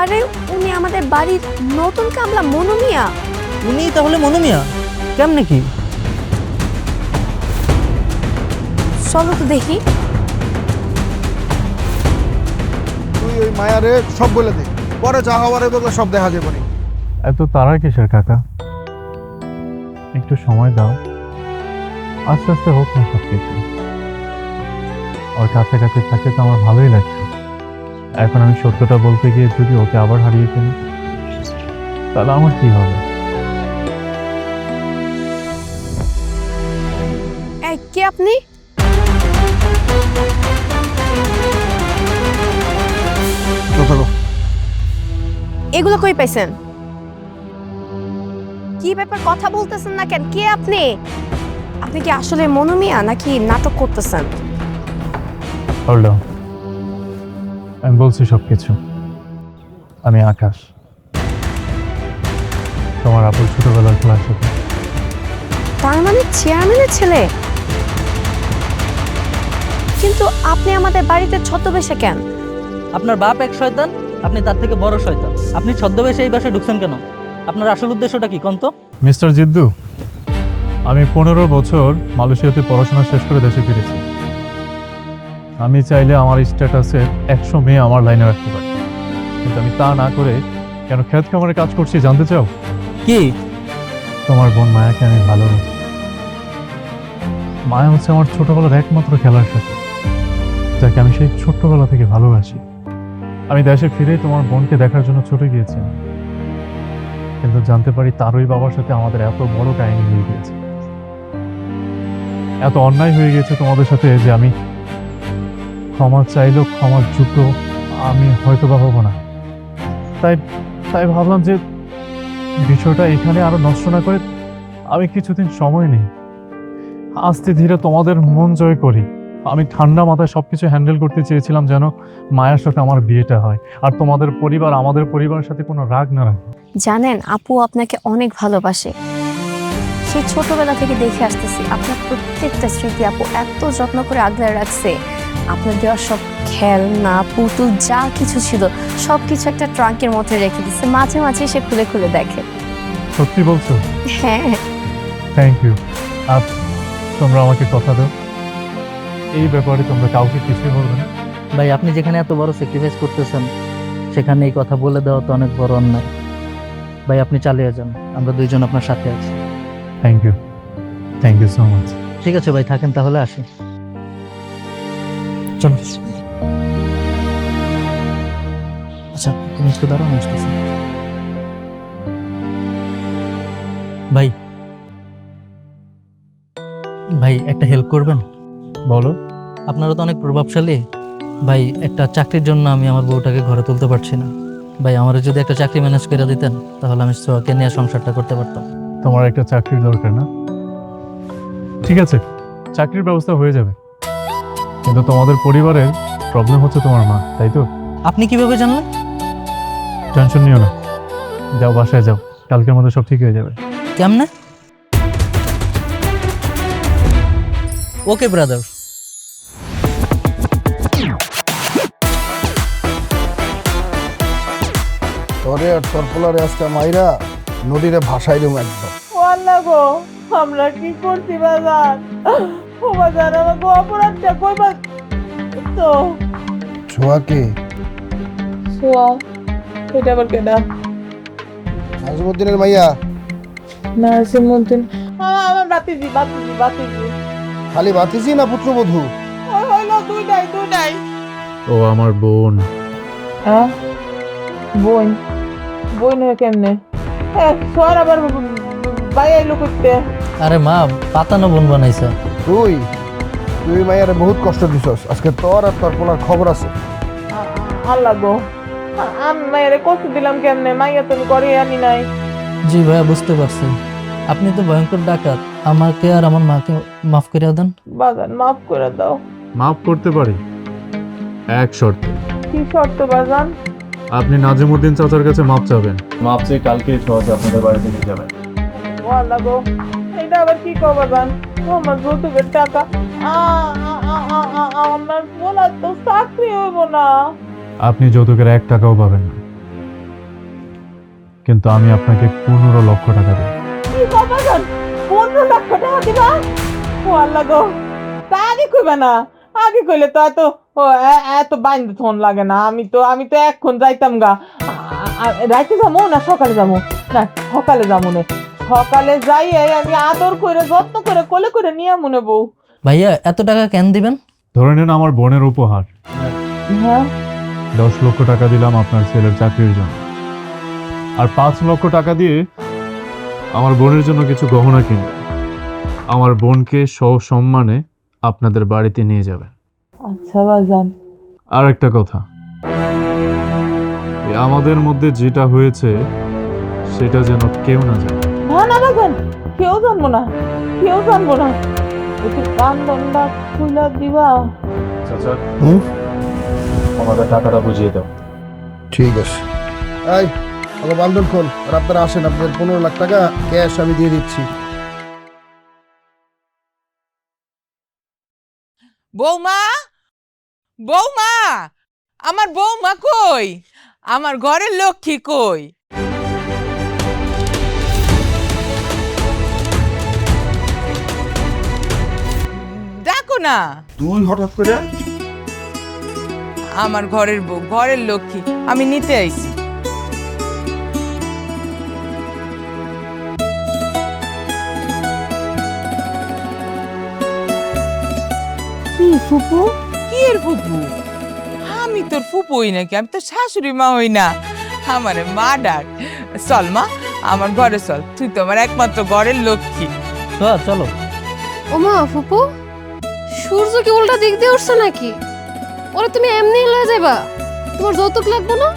আরে উনি আমাদের বাড়ির নতুন কামলা মনু মিয়া। উনি তাহলে মনু মিয়া? কেমনে কি? চলো তো দেখি। তুই ওই মায়ারে সব বলে দে, পরে যা হওয়ার এগুলো সব দেখা যাবে না। এত তারা কিসের কাকা? একটু সময় দাও, আস্তে আস্তে হোক না সবকিছু। ওর কাছাকাছি থাকে তো আমার ভালোই লাগছে। এখন আমি সত্যটা বলতে গিয়ে যদি ওকে আবার হারিয়ে ফেলি তাহলে আমার কি হবে? এই কে আপনি? এগুলো কই পাইছেন? কি ব্যাপার, কথা বলতেছেন না কেন? কে আপনি? আপনি কি আসলে মনু মিয়া নাকি নাটক করতেছেন? হোল্ড অন, আমি বলছি সবকিছু। আমি আকাশ, তোমার আপুর ছোটবেলার ক্লাস হতো। তার মানে চেয়ারম্যানের ছেলে? কিন্তু আপনি আমাদের বাড়িতে ছদ্মবেশে কেন? আপনার বাপ এক শয়তান, আপনি তার থেকে বড় শয়তান। আপনি ছদ্মবেশে এই বাসায় ঢুকছেন কেন? আপনার আসল উদ্দেশ্যটা কি কোন তো? মিস্টার জিদ্দু, আমি 15 বছর মালয়েশিয়াতে পড়াশোনা শেষ করে দেশে ফিরেছি। আমি চাইলে আমার স্ট্যাটাসে 100 মেয়ে আমার লাইনে রাখতে পারি, কিন্তু আমি তা না করে কেন ক্ষেত খামারে কাজ করছি জানতে চাও? কি? তোমার বোন মায়াকে আমি ভালোবাসি। মায়া হচ্ছে আমার ছোটবেলার একমাত্র খেলার সাথে, যাকে আমি সেই ছোট্টবেলা থেকে ভালোবাসি। আমি দেশে ফিরে তোমার বোনকে দেখার জন্য ছুটে গিয়েছিলাম, কিন্তু জানতে পারি তারই বাবার সাথে আমাদের এত বড় কাহিনী হয়ে গিয়েছে, এত অন্যায় হয়ে গেছে তোমাদের সাথে যে আমি ক্ষমা চাইলেও ক্ষমার যোগ্য আমি হয়তো বা হবো না। তাই তাই ভাবলাম যে বিষয়টা এখানে আরো নষ্ট না করে আমি কিছুদিন সময় নেই, আস্তে ধীরে তোমাদের মন জয় করি। আমি ঠান্ডা মাথায় সবকিছু হ্যান্ডেল করতে চেয়েছিলাম যেন মায়ের সাথে আমার বিয়েটা হয়, আর তোমাদের পরিবার আমাদের পরিবারের সাথে কোনো রাগ না রাখে। জানেন, আপু আপনাকে অনেক ভালোবাসে। সেই ছোটবেলা থেকে দেখে আসতেছি আপনার প্রত্যেকটা স্মৃতি আপু এত যত্ন করে আগলে রাখছে। আপনার দেওয়া সব খেলনা পুতুল যা কিছু ছিল সবকিছু একটা ট্রাঙ্কের মধ্যে রেখে দিচ্ছে, মাঝে মাঝে সে খুলে খুলে দেখে। সত্যি বলছো? হ্যাঁ। Thank you. আর তোমরা আমাকে কথা দাও, এই ব্যাপারে তোমরা কাউকে কিছুই বলবে না। ভাই আপনি যেখানে এত বড় স্যাক্রিফাইস করতেছেন সেখানে এই কথা বলে দেওয়া তো অনেক বড় অন্যায়। ভাই আপনি চালিয়ে যান, আমরা দুইজন আপনার সাথে আছি। Thank you so much. ঠিক আছে ভাই, থাকেন তাহলে, আসি। চল। আচ্ছা তুমি একটু দাঁড়ান, আসতেছি। ভাই ভাই একটা হেল্প করবেন? বলো। আপনারা তো অনেক প্রভাবশালী ভাই, একটা চাকরির জন্য আমি আমার বউটাকে ঘরে তুলতে পারছি না ভাই। আমার যদি একটা চাকরি ম্যানেজ করে দিতেন তাহলে আমি সোহাকে নিয়ে সংসারটা করতে পারতাম। তোমার একটা চাকরির দরকার না? ঠিক আছে, চাকরির ব্যবস্থা হয়ে যাবে, কিন্তু তোমাদের পরিবারের প্রবলেম হচ্ছে তোমার মা, তাই তো? আপনি কিভাবে জানলেন? টেনশন নিও না, যাও বাসায় যাও, কালকের মধ্যে সব ঠিক হয়ে যাবে। কেমনে? ওকে ব্রাদার। তোরে আর তোর পোলারে আজকে মাইরা নদীরে ভাসাই দেবো একদম। আল্লাহ গো, আমরা কি করছি বাজার? ও বাজার আমাকে অপরাধটা কইবা তো। ছোয়াকে সোয়া, এটা আবার কেডা? নাজিমুদ্দিনের মাইয়া। নাজিমুদ্দিন আমার বাতিজি। খালি বাতিজি না পুত্রবধূ? ওই হইলো দুইটাই। ও আমার বোন। হ্যাঁ, বোন হয়ে কেমনে? সোয়ার আবার ভাই আইলো করতে। আরে মা, পাতানো বোন বানাইছে। তুই মাইয়ারে বহুত কষ্ট দিছস, আজকে তোর আর তোর পোলার খবর আছে। আল্লাহ গো, আমি মায়ের কষ্ট দিলাম কেমনে? মাইয়া তুমি করে আনি নাই। জি ভাইয়া, বুঝতে পারছি। আপনি তো ভয়ঙ্কর ডাকাত, আমাকে আর আমার মাকে মাফ করে দেন। বাজান মাফ করে দাও। মাফ করতে পারি এক শর্তে। কি শর্ত বাজান? আপনি নাজিমুদ্দিন চাচার কাছে মাপ চাবেন। মাপ চেয়ে কালকে ছোঁয়াকে আপনাদের বাড়িতে নিয়ে যাবেন। ও আল্লাহ গো, এটা আবার কি কও বাজান? আমার যৌতুকের টাকা আমার বলা তো চাকরি হইব না। আপনি যৌতুকের 1 টাকাও পাবেন না, কিন্তু আমি আপনাকে 15 লক্ষ টাকা দেব। কি কও বাজান? 15 লক্ষ টাকা দিবা? ও আল্লাহ গো, তা আগে কইবা না? আগে কইলে তো এত বাইন্দ ফোন লাগে না। আমি তো এখন যাইতাম গা। রাইতে যাবো না সকালে যাবো? না, সকালে যাবো না। সকালে যাই আমি আদর করে যত্ন করে কোলে করে নিয়ে মনে বউ। ভাইয়া এত টাকা কেন দিবেন? ধরে নেন আমার বোনের উপহার। হ্যাঁ, 10 লক্ষ টাকা দিলাম আপনার ছেলের চাকরির জন্য, আর 5 লক্ষ টাকা দিয়ে আমার বোনের জন্য কিছু গহনা কিনবেন। আমার বোনকে সসম্মানে আপনাদের বাড়িতে নিয়ে যাবেন। আচ্ছা বাজান। আর একটা কথা, আমাদের মধ্যে যেটা হয়েছে সেটা যেন কেউ না জানে। না বাজান, কেউ জানবো না। একটু কান দন্ডা খুলে দিবা। চাচা, আমাদের টাকাটা বুঝিয়ে দাও। ঠিক আছে, এই আমার বান্ধব খোল, আর আপনারা আসেন, আপনাদের 15 লাখ টাকা ক্যাশ আমি দিয়ে দিচ্ছি। বৌমা, আমার বৌমা কই? আমার ঘরের লক্ষ্মী কই? ডাকো না। তুই হঠাৎ করে? আমার ঘরের বউ, ঘরের লক্ষ্মী, আমি নিতে আইছি। কি ফুপু? কি এর ফুপু? আমি তোর ফুপু হই নাকি? আমি তোর শাশুড়ি মা হই না। আমারে মা ডাক। চল মা, আমার ঘরে চল, তুই তো আমার একমাত্র ঘরের লক্ষ্মী। সোয়া চলো। ওমা ফুপু, সূর্য কি উল্টা দিক দিয়ে উঠছে নাকি? ওরে তুমি এমনি লয়ে যাইবা? তোমার যৌতুক লাগবে না?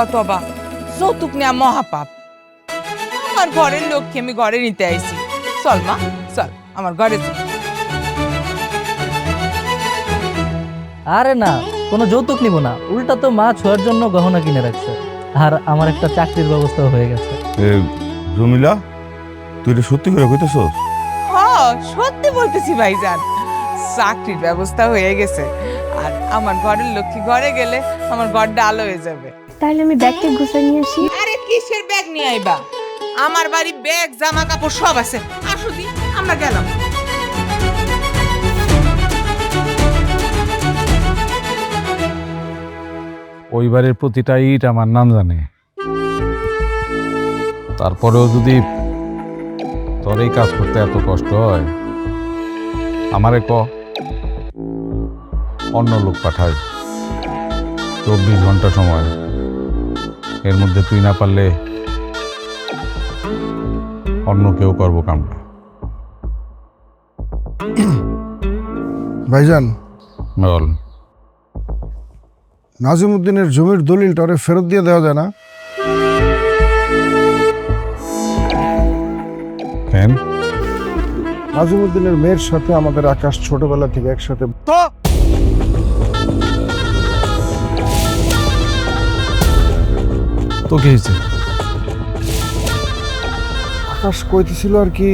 তবা, যৌতুক নেওয়া মহাপাপ। আমার ঘরের লক্ষ্মী, আমি ঘরে নিতে আইছি। চল মা, চল আমার ঘরে চল। আরে না, কোনো যৌতুক নিব না, উল্টা তো মা ছোঁয়ার জন্য গহনা কিনে রাখছে, আর আমার একটা চাকরির ব্যবস্থা হয়ে গেছে। জমিলা, তুই এটা সত্যি করে কইতেছস? হ্যাঁ, সত্যি বলতেছি ভাইজান, চাকরির ব্যবস্থা হয়ে গেছে। আর আমার ঘরের লক্ষ্মী ঘরে গেলে আমার ঘরটা আলো হয়ে যাবে। তাইলে আমি ব্যাগটা গুছিয়ে নিয়ে আসি। আরে কিসের ব্যাগ নিয়ে আইবা? আমার বাড়ি ব্যাগ জামা কাপড় সব আছে। আসো দি, আমরা গেলাম। ওই বাড়ির প্রতিটা ইট আমার নাম জানে। তারপরেও যদি তোর এই কাজ করতে এত কষ্ট হয়, আমারে ক, অন্য লোক পাঠাই। 24 ঘন্টা সময়, এর মধ্যে তুই না পারলে অন্য কেউ করবো কামটা। ভাইজান, বল। নাজিমউদ্দিনের জমির দলিলটা ওরে ফেরত দিয়ে দেওয়া যায় না? কেন? নাজিমউদ্দিনের মেয়ের সাথে আমাদের আকাশ ছোটবেলা থেকে একসাথে। তো তো কি হয়েছে? আকাশ কইতেছিল আর কি,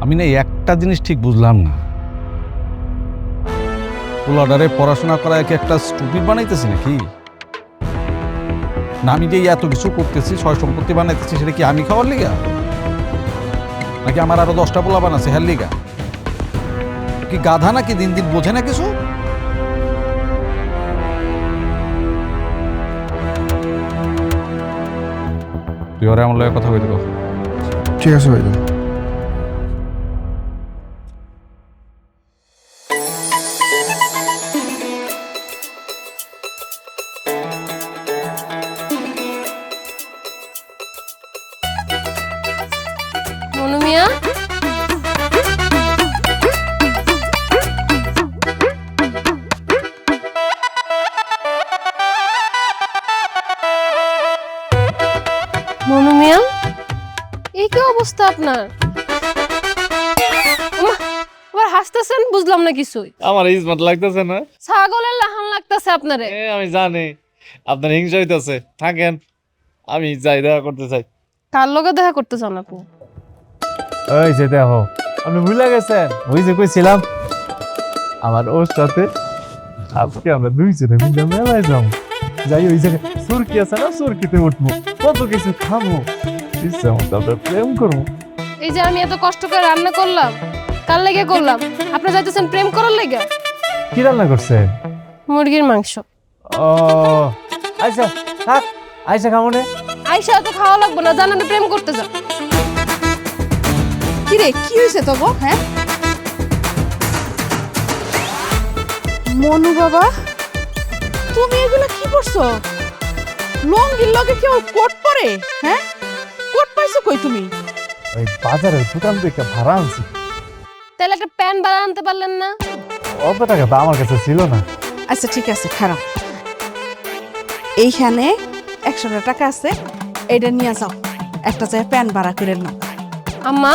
আমি না একটা জিনিস ঠিক বুঝলাম না, পোলাডারে পড়াশোনা করা কি একটা স্টুপিড বানাইতেছি নাকি? না আমি যে এত কিছু করতেছি, সয় সম্পত্তি বানাইতেছি, সেটা কি আমি খাওয়ার লিগা, নাকি আমার আরো 10টা পোলা বানাচ্ছে হ্যার লিগা? কি গাধা নাকি, দিন দিন বোঝে না কিছু? তুই ওরে আমার লগে কথা কইতে কর। ঠিক আছে ভাইজান। মনু মিয়া, মনু মিয়া, এই কি অবস্থা আপনার? ওমা, আবার হাসতেছেন, বুঝলাম না কিছুই। আমার ইজমত লাগতেছে না? ছাগলের লাহান লাগতেছে আপনারে। আমি জানি আপনার হিংসা হইতেছে, থাকেন আমি যাই দেখা করতে চাই। কার লগে দেখা করতে চান আপনি? ওই যে দেখো, আপনি ভুলে গেছেন ওই যে কইছিলাম আমার ওর সাথে আজকে আমরা দুইজনে মিলে মেলায় যাবো। যাই ওই জায়গায় সুরকি আছে না, সুরকিতে উঠবো, কত কিছু খাবো, ইচ্ছা মতো আমরা প্রেম করবো। এই যে আমি এত কষ্ট করে রান্না করলাম, কার লেগে করলাম? আপনি যাইতেছেন প্রেম করার লেগে? কি রান্না করছে? মুরগির মাংস। ও আচ্ছা থাক, আইসা খাবো নে। আইসা তো খাওয়া লাগবে না, জানেন প্রেম করতে যান। কিরে, কি হয়েছে তো গো? হ্যাঁ মনু বাবা, তুমি এগুলা কি করছো? লঙ্গির লগে কেউ কোট পরে? হ্যাঁ, কোট পাইছো কই তুমি? ওই বাজারের দোকান থেকে ভাড়া আনছি। তাহলে একটা প্যান্ট বাড়া আনতে পারলেন না? অত টাকা তো আমার কাছে ছিল না। আচ্ছা ঠিক আছে, খারাপ। এইখানে 100 টাকা আছে, এইটা নিয়ে যাও, একটা জায়গায় প্যান্ট ভাড়া করে নাও। আম্মা,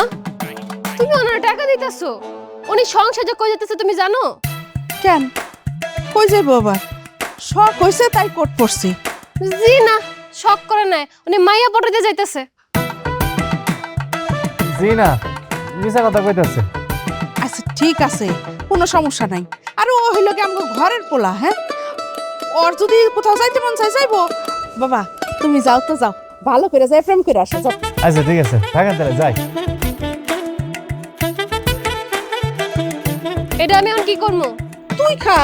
তুমি ওনার টাকা দিতেছো? উনি সংসার যে কই যেতেছে তুমি জানো? কেন, কই যাইবো আবার? শখ হইছে তাই কোট পরছি। জি না, শখ করে নাই, উনি মাইয়া পটাইতে যাইতেছে। জি না, মিছা কথা কইতাছে। আচ্ছা ঠিক আছে, কোনো সমস্যা নাই। আর ও হইল কি আমাকে ঘরের পোলা? হ্যাঁ, ওর যদি কোথাও যাইতে মন চাই যাইবো। বাবা তুমি যাও তো, যাও, ভালো করে যাই প্রেম করে আসো, যাও। আচ্ছা ঠিক আছে, থাকেন তাহলে যাই। এটা আমি এখন কি করবো? তুই খা,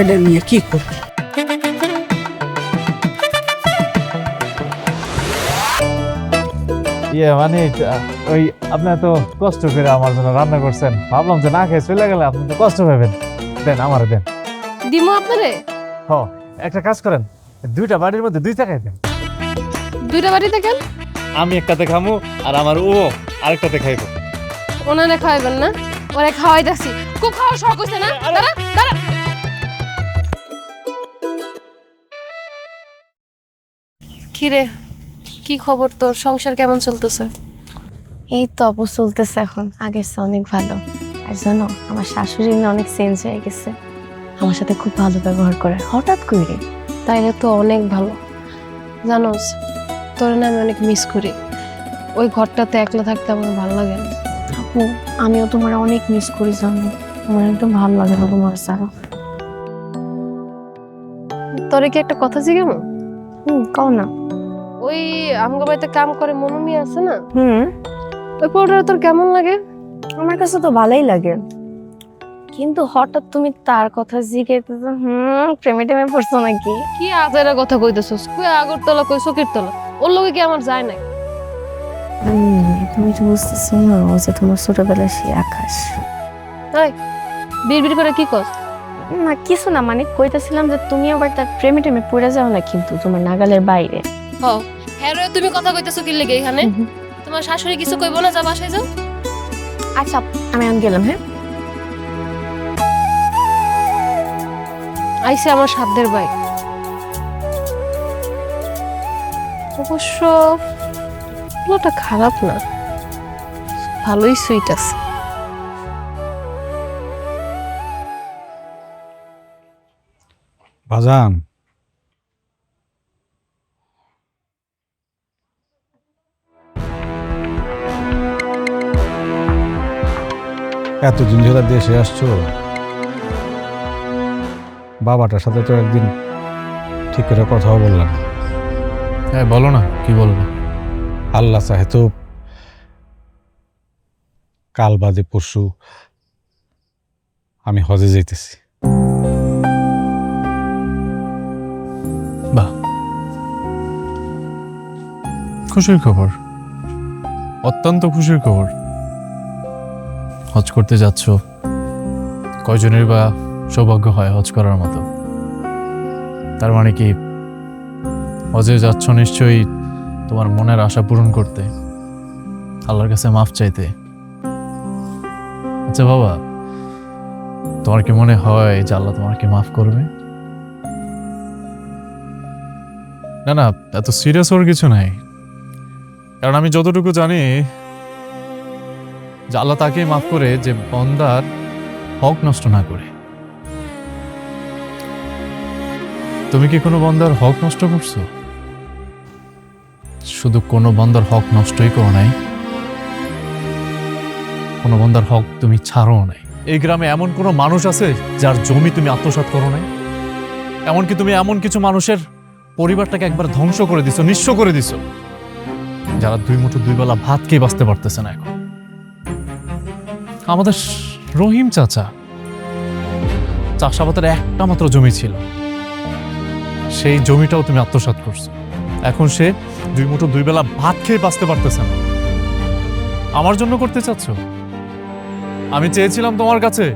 এটা নিয়ে কি করবি? ইয়ে মানে ওই আপনি তো কষ্ট করে আমার জন্য রান্না করছেন, ভাবলাম যে না খেয়ে চলে গেলে আপনি তো কষ্ট পাবেন, দেন আমারে দেন। দিমো আপনারে? হ, একটা কাজ করেন, 2টা বাড়ির মধ্যে 2টা খাই দেন। 2টা বাড়িতে কেন? আমি একটাতে খামু আর আমার ও আরেকটাতে খাইবো। ওনারে খাওয়াইবেন না? ওরে খাওয়াইতাছি, খুব খাওয়া শখ হইছে না? দাঁড়া দাঁড়া। কিরে, কি খবর তোর? সংসার কেমন চলতেছে? এই তো অবু চলতেছে এখন, আগের চেয়ে অনেক ভালো। আর জানো, আমার শাশুড়ি না অনেক চেঞ্জ হয়ে গেছে, আমার সাথে খুব ভালো ব্যবহার করে হঠাৎ করে। তাইলে তো অনেক ভালো। জানোস, তোর না আমি অনেক মিস করি। ওই ঘরটাতে একলা থাকতে আমার ভালো লাগে না। আপু, আমিও তোমার অনেক মিস করি জানো, আমার একদম ভালো লাগে না তোমার ছাড়া। তোরে কি একটা কথা জিজ্ঞাসা? কও না। ওই আমগো বাড়িতে কাম করে মনু মিয়া আছে না, হুম, ওই পোলাটা তোর কেমন লাগে? আমার কাছে তো ভালোই লাগে, কিন্তু হঠাৎ তুমি তার কথা জিজ্ঞেস, প্রেমে টেমে পড়ছো নাকি? কি আজারা কথা কইতেছস? কই আগরতলা, কই সকিরতলা, ওর লগে কি আমার যায় না? তুমি তো বুঝতেছো না, ও যে তোমার ছোটবেলার সেই আকাশ। এই বিড়বিড় করে কি কস? না কিছু না, মানে কইতাছিলাম যে তুমি আবার তার প্রেমে টেমে পড়ে যাও না, কিন্তু তোমার নাগালের বাইরে। হ্যাঁ রে, তুমি কথা কইতেছো কি লেগে এখানে? তোমার শাশুড়ি কিছু কইবো না? যা বাসায় যাও। আচ্ছা আমি গেলাম। হ্যাঁ আইসে আমার সাধ্যের ভাই, অবশ্য পুরোটা খারাপ না, ভালোই সুইট আছে। বাজান, এতদিন ধরে দেশে আসছো, বাবাটার সাথে তো একদিন ঠিক করে কথাও বললাম। হ্যাঁ বলো না, কি বলবো? আল্লাহ চাহে তো কাল বাদে পরশু আমি হজে যাইতেছি। বাহ, খুশির খবর, অত্যন্ত খুশির খবর। হজ করতে যাচ্ছ, কয়জনের বা সৌভাগ্য হয় হজ করার মতো? তার মানে কি হজে যাচ্ছ নিশ্চয়ই তোমার মনের আশা পূরণ করতে, আল্লাহর কাছে মাফ চাইতে। আচ্ছা বাবা, তোমার কি মনে হয় যে আল্লাহ তোমাকে মাফ করবে? না না, এত সিরিয়াস হওয়ার কিছু নাই, কারণ আমি যতটুকু জানি যে আল্লাহ তাকেই মাফ করে যে বান্দার হক নষ্ট না করে। তুমি কি কোনো বান্দার হক নষ্ট করছো? শুধু কোনো বান্দার হক নষ্টই করো নাই, কোনো বান্দার হক তুমি ছাড়ো নাই। এই গ্রামে এমন কোনো মানুষ আছে যার জমি তুমি আত্মসাৎ করো নাই? এমনকি তুমি এমন কিছু মানুষের পরিবারটাকে একবার ধ্বংস করে দিছো, নিঃস্ব করে দিছো, যারা দুই মুঠো দুই বেলা ভাত খেয়ে বাঁচতে পারতেছে না। এখন আমাদের রহিম চাচা, চাষাবাদের একটা মাত্র জমি ছিল, সেই জমিটাও তুমি আত্মসাৎ করছো। এখন সে দুই মুঠো দুই বেলা ভাত খেয়ে বাঁচতে পারতেছে না। আমার জন্য করতে চাচ্ছ? আমি চেয়েছিলাম তোমার কাছে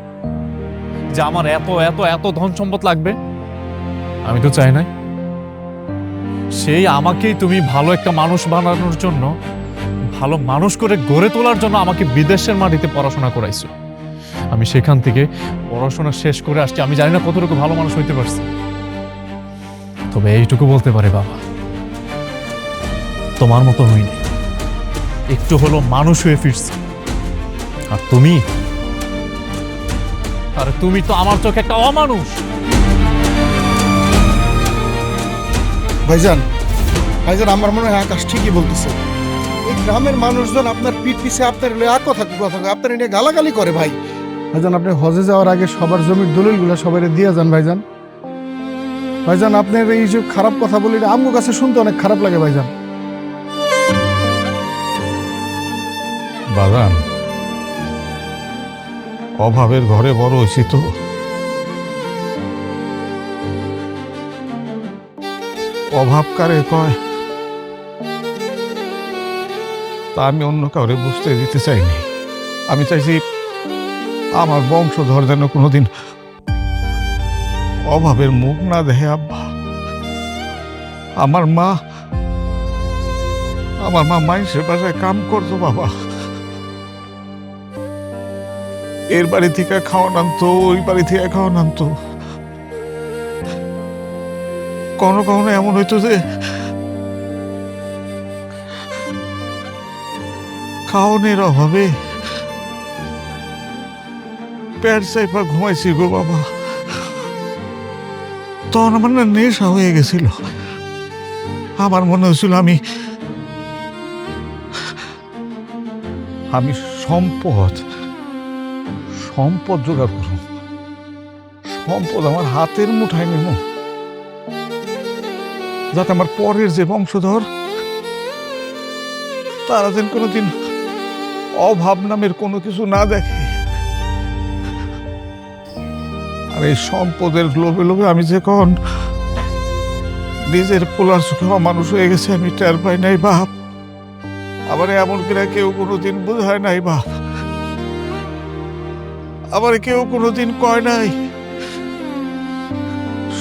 যে আমার এত এত এত ধন সম্পদ লাগবে, আমি তো চাই নাই। সেই আমাকেই তুমি ভালো একটা মানুষ বানানোর জন্য, ভালো মানুষ করে গড়ে তোলার জন্য আমাকে বিদেশের মাটিতে পড়াশোনা করাইছো। আমি সেখান থেকে পড়াশোনা শেষ করে আসছি, আমি জানি না কতটুকু ভালো মানুষ হইতে পারছি, তবে এইটুকু বলতে পারে বাবা, তোমার মতো হইনি, একটু হলো মানুষ হয়ে ফিরছি। আর তুমি, আরে তুমি তো আমার চোখে একটা অমানুষ। ভাইজান, ভাইজান আমার মনে হয় আকাশ ঠিকই বলতেছে। এই গ্রামের মানুষজন আপনার পিঠ পিছে আপনার কথা আপনার নিয়ে গালাগালি করে। ভাই ভাইজান, আপনি হজে যাওয়ার আগে সবার জমির দলিলগুলো সবাই দিয়ে যান ভাইজান। ভাইজান আপনার এই যে খারাপ কথা বলি, আমার কাছে শুনতে অনেক খারাপ লাগে ভাইজান। বাজান, অভাবের ঘরে বড় হয়েছি তো, অভাব কারে কয় তা আমি অন্য কাউরে বুঝতে দিতে চাইনি। আমি চাইছি আমার বংশধর যেন কোনোদিন অভাবের মুখ না দেখে। আব্বা, আমার মা মানুষের বাসায় কাম করতো বাবা, এর বাড়ি থেকে খাওয়া নামতো, ওই বাড়ি থেকে খাওয়া নামতো। কখনো কখনো এমন হইতো যে খাওয়ানোর অভাবে পেট চাইপা ঘুমাইছি গো বাবা। তখন আমার না নেশা হয়ে গেছিল। আমার মনে হয়েছিল আমি সম্পদ জোগাড় করব, সম্পদ আমার হাতের মুঠায় নেব, যাতে আমার পরের যে বংশধর তারা যেন কোনোদিন অভাব নামের কোনো কিছু না দেখে। আর এই সম্পদের লোভে লোভে আমি যে কখন নিজের পোলার চোখে মানুষ হয়ে গেছে আমি টের পাই নাই বাপ। আবার এমন করে কেউ কোনোদিন বোঝায় নাই বাপ, আবার কেউ কোনোদিন কয় নাই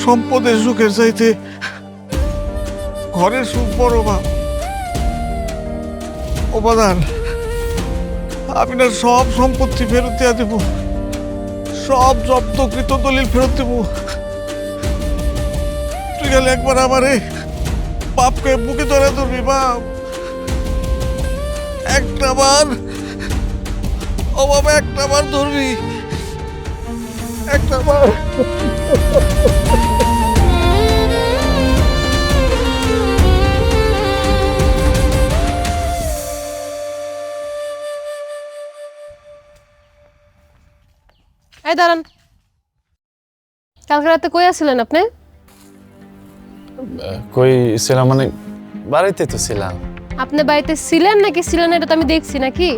সম্পদের সুখের চাইতে ঘরের সুখ বড় মা। উপাদান আমি না সব সম্পত্তি ফেরত দেওয়া দেব, সব জব্দকৃত দলিল ফেরত দেব। তুই গেলে একবার আমারে বাপকে বুকে ধরে ধরবি বাপ, একটা বার ও বাবা, একটা বার ধরবি, একটা বার। এই দাঁড়ান, কালকে রাতে কই আছিলেন আপনি? কই ছিলাম মানে বাড়িতে তো ছিলাম। আপনি বাড়িতে ছিলেন নাকি ছিলেন এটা তো আমি দেখছি নাকি?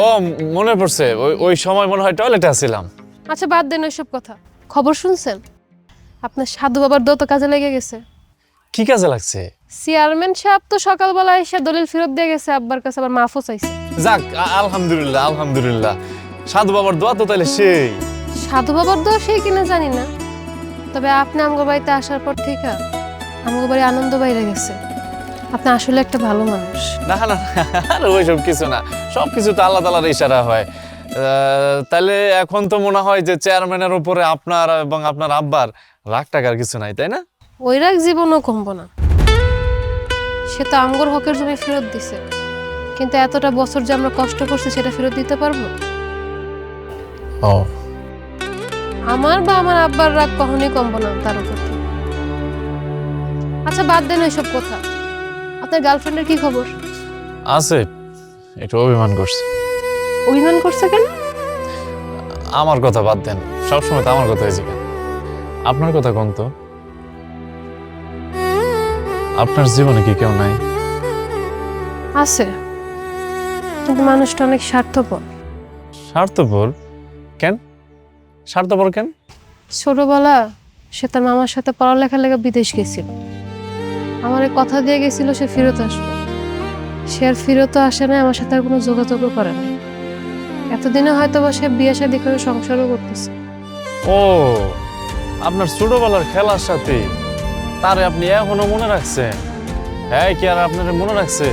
ও মনে পড়ছে, ওই ওই সময় মনে হয় টয়লেটে আসছিলাম। আচ্ছা বাদ দেন ওইসব কথা। খবর শুনছেন আপনার সাধু বাবার দত কাজে লেগে গেছে? কি কাজে লাগছে? চেয়ারম্যান সাহেব তো সকালবেলা এসে দলিল ফেরত দিয়ে গেছে, আব্বার কাছে আবার মাফও চাইছে। যাক, আলহামদুলিল্লাহ আলহামদুলিল্লাহ। সাধু বাবার দোয়া তো তাহলে সেই। সাধু বাবার দোয়া সেই কিনা জানি না, তবে আপনি আমগো বাড়িতে আসার পর থেকে আমগো বাড়ি আনন্দ বাইরে গেছে। আপনি আসলে একটা ভালো মানুষ। না না, আর ওইসব কিছু না, সব কিছু তো আল্লাহ তাআলার ইশারা হয়। তাহলে এখন তো মনে হয় যে চেয়ারম্যানের উপরে আপনার এবং আপনার আব্বার রাগ টাকার কিছু নাই, তাই না? ওই রাগ জীবনও কমবো না। সে তো আমগোর হকের জমি ফেরত দিছে, কিন্তু এতটা বছর যে আমরা কষ্ট করছি সেটা ফেরত দিতে পারবো? ও, আমার বা আমার আব্বার রাগ কখনোই কমবো না তার উপর থেকে। আচ্ছা বাদ দেন ওইসব কথা। আপনার গার্লফ্রেন্ডের কি খবর? আছে, একটু অভিমান করছে। অভিমান করছে কেন? আমার কথা বাদ দেন, সবসময় তো আমার কথা হয়েছে কেন? আপনার কথা কোন তো? আপনার জীবনে কি কেউ নাই? আছে, কিন্তু মানুষটা অনেক স্বার্থপর। স্বার্থপর কেন? স্বার্থপর কেন? ছোটবেলা সে তার মামার সাথে পড়ালেখা লেগে বিদেশ গেছিল। আমার কথা দিয়ে গেছিল সে ফেরত আসবে, সে আর ফেরতও আসে না, আমার সাথে আর কোনো যোগাযোগও করে না। এতদিনে হয়তো বা সে বিয়ে শাদী করে সংসারও করতেছে। ও, আপনার ছোটবেলার খেলার সাথে তারে আপনি এখনো মনে রাখছেন? হ্যাঁ, কি আর আপনার মনে রাখছে?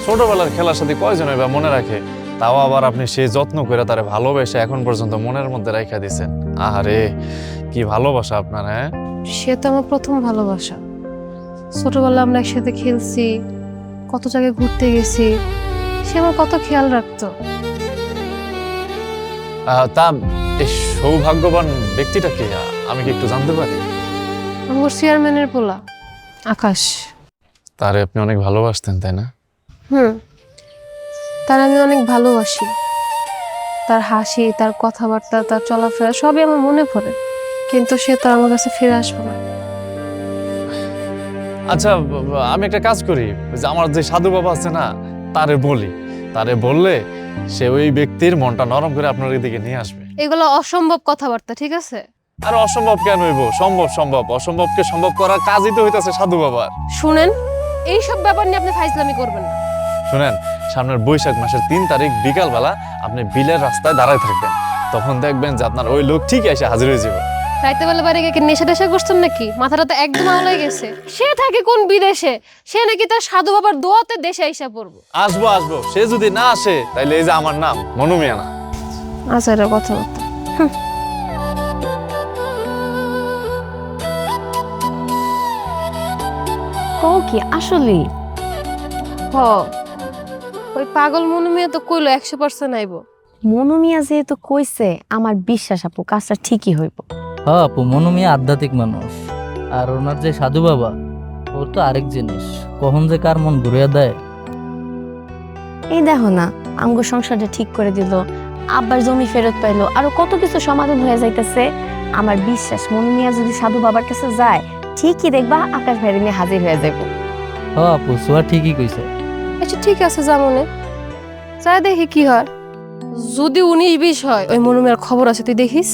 ছোটবেলার খেলার সাথে কয়জন এবার মনে রাখে? তাও আবার আপনি সেই যত্ন করে তারে ভালোবেসে এখন পর্যন্ত মনের মধ্যে রাখা দিয়েছেন। আহারে, কি ভালোবাসা আপনার! হ্যাঁ, সে তো আমার প্রথম ভালোবাসা। ছোটবেলা আমরা একসাথে খেলছি, কত জায়গায় ঘুরতে গেছি, সে আমার কত খেয়াল রাখতো। তা এই সৌভাগ্যবান ব্যক্তিটা কে? আমি কি একটু জানতে পারি? আমার চেয়ারম্যানের পোলা আকাশ। তারে আপনি অনেক ভালোবাসতেন, তাই না? তার আমি অনেক ভালোবাসি। তার হাসি, তার কথাবার্তা, তার চলাফেরা সবই আমার মনে পড়ে, কিন্তু সে তো আমার কাছে ফিরে আসবে না। আচ্ছা, আমি একটা কাজ করি, যে আমার যে সাধু বাবা আছে না, তারে বলি, তারে বললে সে ওই ব্যক্তির মনটা নরম করে আপনার দিকে নিয়ে আসবে। এগুলো অসম্ভব কথাবার্তা, ঠিক আছে? আর অসম্ভব কেন হইব? সম্ভব সম্ভব, অসম্ভবকে সম্ভব করার কাজই তো হইতাছে সাধু বাবার। শুনেন, এইসব ব্যাপার নিয়ে আপনি ফাইজলামি করবেন না। শুনেন, সামনের বৈশাখ মাসের 3 তারিখ বিকালবেলা আপনি বিলের রাস্তায় দাঁড়ায় থাকবেন, তখন দেখবেন যে আপনার ওই লোক ঠিক এসে হাজির হয়ে যাবে। রাইতে বেলা বাড়ি গিয়ে নেশা টেশা করছেন নাকি? মাথাটা তো একদম আওলাই গেছে। সে থাকে কোন বিদেশে, সে নাকি তার সাধু বাবার দোয়াতে দেশে আইসা পড়বো। আসবো আসবো, সে যদি না আসে তাইলে এই যে আমার নাম মনু মিয়া না। আচ্ছা, এটা কথাবার্তা। ও কি আসলে? হ, ওই পাগল মনে মেয়ে তো কইলো 100% আইব। মনু মিয়া যেহেতু কইছে, আমার বিশ্বাস আপু কাজটা ঠিকই হইব। হ্যাঁ আপু, মনু মিয়া আধ্যাত্মিক মানুষ, আর ওনার যে সাধু বাবা, ওর তো আরেক জিনিস, কখন যে কার মন ঘুরিয়ে দেয়। এই দেখো না, আমগো সংসারটা ঠিক করে দিল, আব্বার জমি ফেরত পাইলো, আরো কত কিছু সমাধান হয়ে যাইতেছে। আমার বিশ্বাস মনু মিয়া যদি সাধু বাবার কাছে যায়, ঠিকই দেখবা আকাশ ভাইরে নিয়ে হাজির হয়ে যাইব। হ্যাঁ আপু, সোয়া ঠিকই কইছে। আচ্ছা ঠিক আছে, জামনে চাই দেখি কি হয়। যদি 19-20 হয়, ওই মনুমের খবর আছে, তুই দেখিস।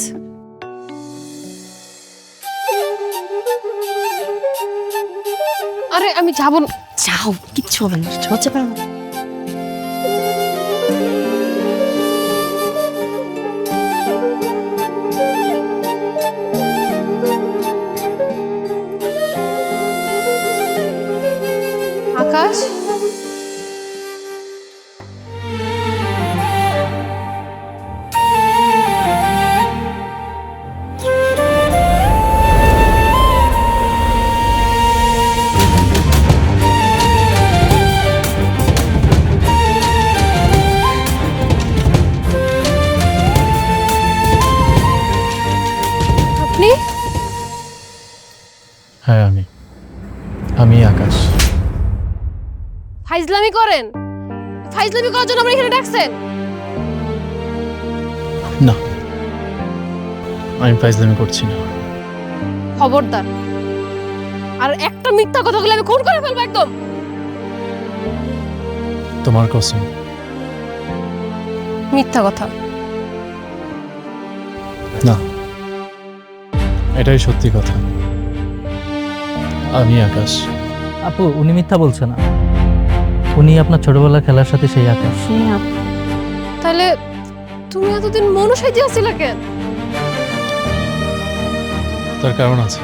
আরে আমি যাব না। যাও, কিচ্ছু হবে না, হচ্ছে পারবো। আপনি? হ্যাঁ আমি আকাশ। ফাইজলামি করেন? ফাইজলামি করার জন্য আপনি এখানে ডাকছেন? না, আমি ফাইজলামি করছি না। খবরদার, আর একটা মিথ্যা কথা বলে আমি খুন করে ফেলবো একদম। তোমার কসম। মিথ্যা কথা। না, এটাই সত্যি কথা। আমি আকাশ। আপু উনি মিথ্যা বলছে না, উনি আপনার ছোটবেলার খেলার সাথে সেই আকাশ। তাহলে তুমি এতদিন মনু সাইজে আছিলা কেন? তার কারণ আছে।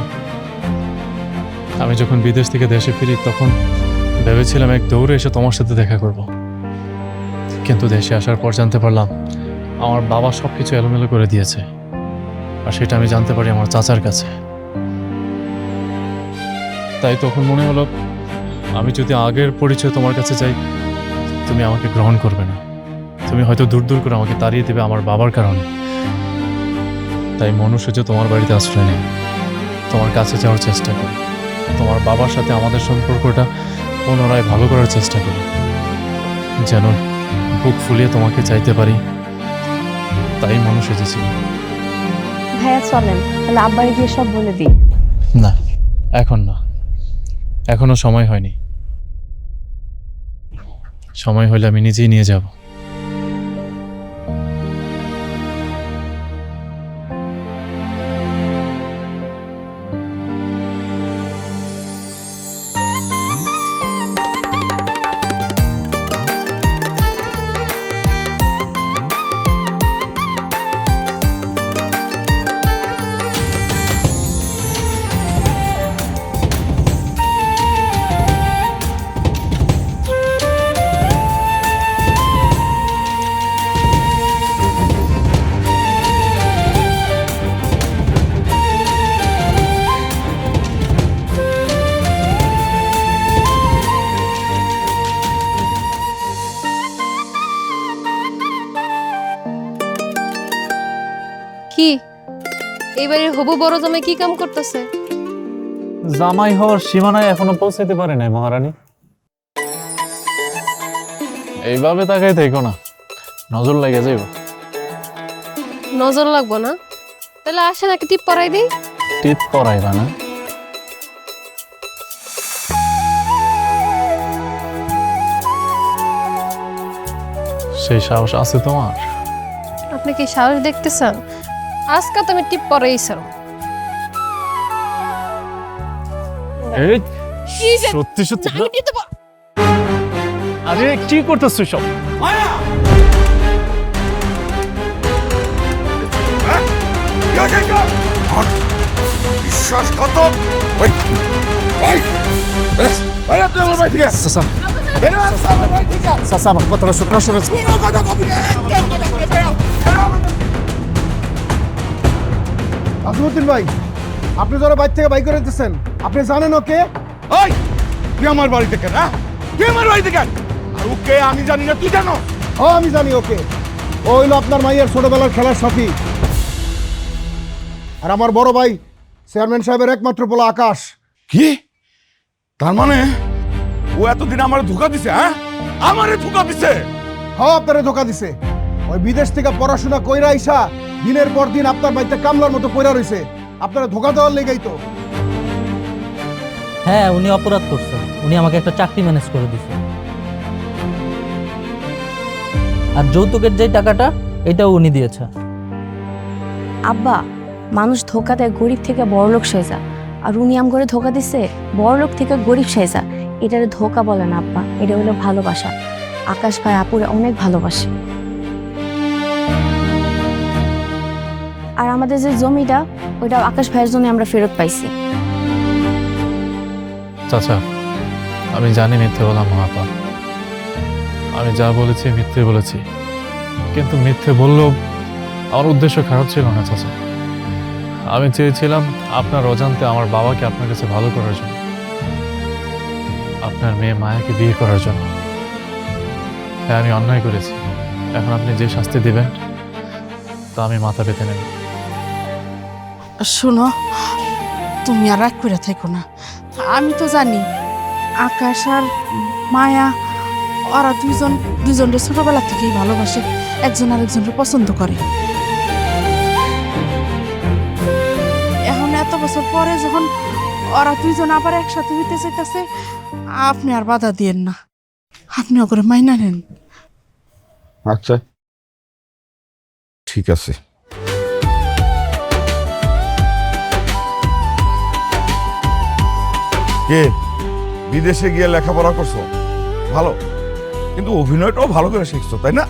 আমি যখন বিদেশ থেকে দেশে ফিরি তখন ভেবেছিলাম এক দৌড়ে এসে তোমার সাথে দেখা করব, কিন্তু দেশে আসার পর জানতে পারলাম আমার বাবা সবকিছু এলোমেলো করে দিয়েছে, আর সেটা আমি জানতে পারি আমার চাচার কাছে। তাই তখন মনে হলো আমি যদি আগের পরিচয় তোমার কাছে যাই তুমি আমাকে গ্রহণ করবে না, তুমি হয়তো দূর দূর করে আমাকে তাড়িয়ে দেবে আমার বাবার কারণে। তাই মনুষ্য যে তোমার বাড়িতে আশ্রয় নেই, তোমার কাছে যাওয়ার চেষ্টা করি, তোমার বাবার সাথে আমাদের সম্পর্কটা পুনরায় ভালো করার চেষ্টা করি, যেন বুক ফুলিয়ে তোমাকে চাইতে পারি। তাই মানুষ এসেছিল। ভাইয়া চলেন তাহলে আব্বারে গিয়ে সব বলে দিই। না, এখন না, এখনো সময় হয়নি। সময় হলে আমি নিজেই নিয়ে যাব। কি এইবারে হবু বড় জামাই কি কাম করতেছে? জামাই হওয়ার সীমানায় এখনো পৌঁছাতে পারে নাই মহারানী। এইভাবে তাকাই দেখো না, নজর লেগে যাইব। নজর লাগবো না? তাহলে আসেন একটা টিপ পরাই দিই। টিপ পরাইবা না? সেই সাহস আছে তোমার? আপনি কি সাহস দেখতেছেন? আজকে তো আমি টিপ পরাই স্যার। এই সত্যি সত্যি আরে কি করতেছ সব? বিশ্বাসঘাতক! আমার কথাটা শুনে নাজমুদ্দিন ভাই, আপনি যারা বাইর থেকে বাইক করে দিচ্ছেন, আপনি জানেন ওকে? ওই তুই আমার বাড়িতে কেন? তুই আমার বাড়িতে কেন? আর ওকে আমি জানি না, তুই জানো? আমি জানি ওকে। ও হইলো আপনার মাইয়ের ছোটবেলার খেলার সাথী, আর আমার বড় ভাই চেয়ারম্যান সাহেবের একমাত্র পোলা আকাশ। কি তার মানে ও এতদিন আমার ধোকা দিছে? হ্যাঁ, আমারে ধোকা দিছে। হ্যাঁ, আপনারে ধোকা দিছে। ওই বিদেশ থেকে পড়াশোনা কইরা আইসা দিনের পর দিন আপনার বাড়িতে কামলার মতো পড়া রইছে, আপনারা ধোকা দেওয়ার লেগেই তো। হ্যাঁ উনি অপরাধ করছে, উনি আমাকে একটা চাকরি ম্যানেজ করে দিছে। আর যৌতুকের যে টাকাটা এটাও উনি দিয়েছে। আব্বা, মানুষ ধোকা দেয় গরিব থেকে বড়লোক সেজা, আর উনি আম করে ধোকা দিছে বড়লোক থেকে গরিব সেজা। এটারে ধোকা বলে না আব্বা, এটা হলো ভালোবাসা। আকাশ ভাই আপুরে অনেক ভালোবাসে। আর আমাদের যে জমিটা, ওইটা আকাশ ভাইয়ের জন্য আমরা ফেরত পাইছি। চাচা, আমি জানি মিথ্যে বললাম মহাপাপ, আমি যা বলেছি মিথ্যে বলেছি, কিন্তু মিথ্যে বললেও আমার উদ্দেশ্য খারাপ ছিল না চাচা। আমি চেয়েছিলাম আপনার অজান্তে আমার বাবাকে আপনার কাছে ভালো করার জন্য, আপনার মেয়ে মায়াকে বিয়ে করার জন্য। হ্যাঁ, আমি অন্যায় করেছি। এখন আপনি যে শাস্তি দিবেন তা আমি মাথা পেতে নেব। শোনো, তুমি আর রাগ করে থেকো না। আমি তো জানি আকাশ আর মায়া ওরা দুজনের ছোটবেলা থেকেই ভালোবাসে, একজন আরেকজনকে পছন্দ করে। এখন এত বছর পরে যখন ওরা দুইজন আবার একসাথে হইতে চাইতেছে, আপনি আর বাধা দিয়েন না, আপনি ওকে মাইনা নেন। আচ্ছা ঠিক আছে। কে বিদেশে গিয়ে লেখাপড়া করছো, ভালো, কিন্তু অভিনয়টাও ভালো করে শিখছো তাই না?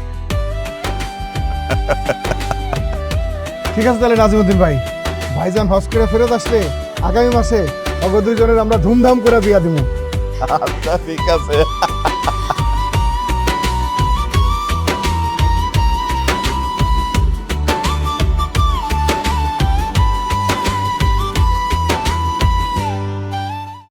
ঠিক আছে তাহলে নাজিমুদ্দিন ভাই, ভাইজান হজ করে ফেরত আসলে আগামী মাসে অগ দুইজনের আমরা ধুমধাম করে বিয়া দিব। আচ্ছা ঠিক আছে।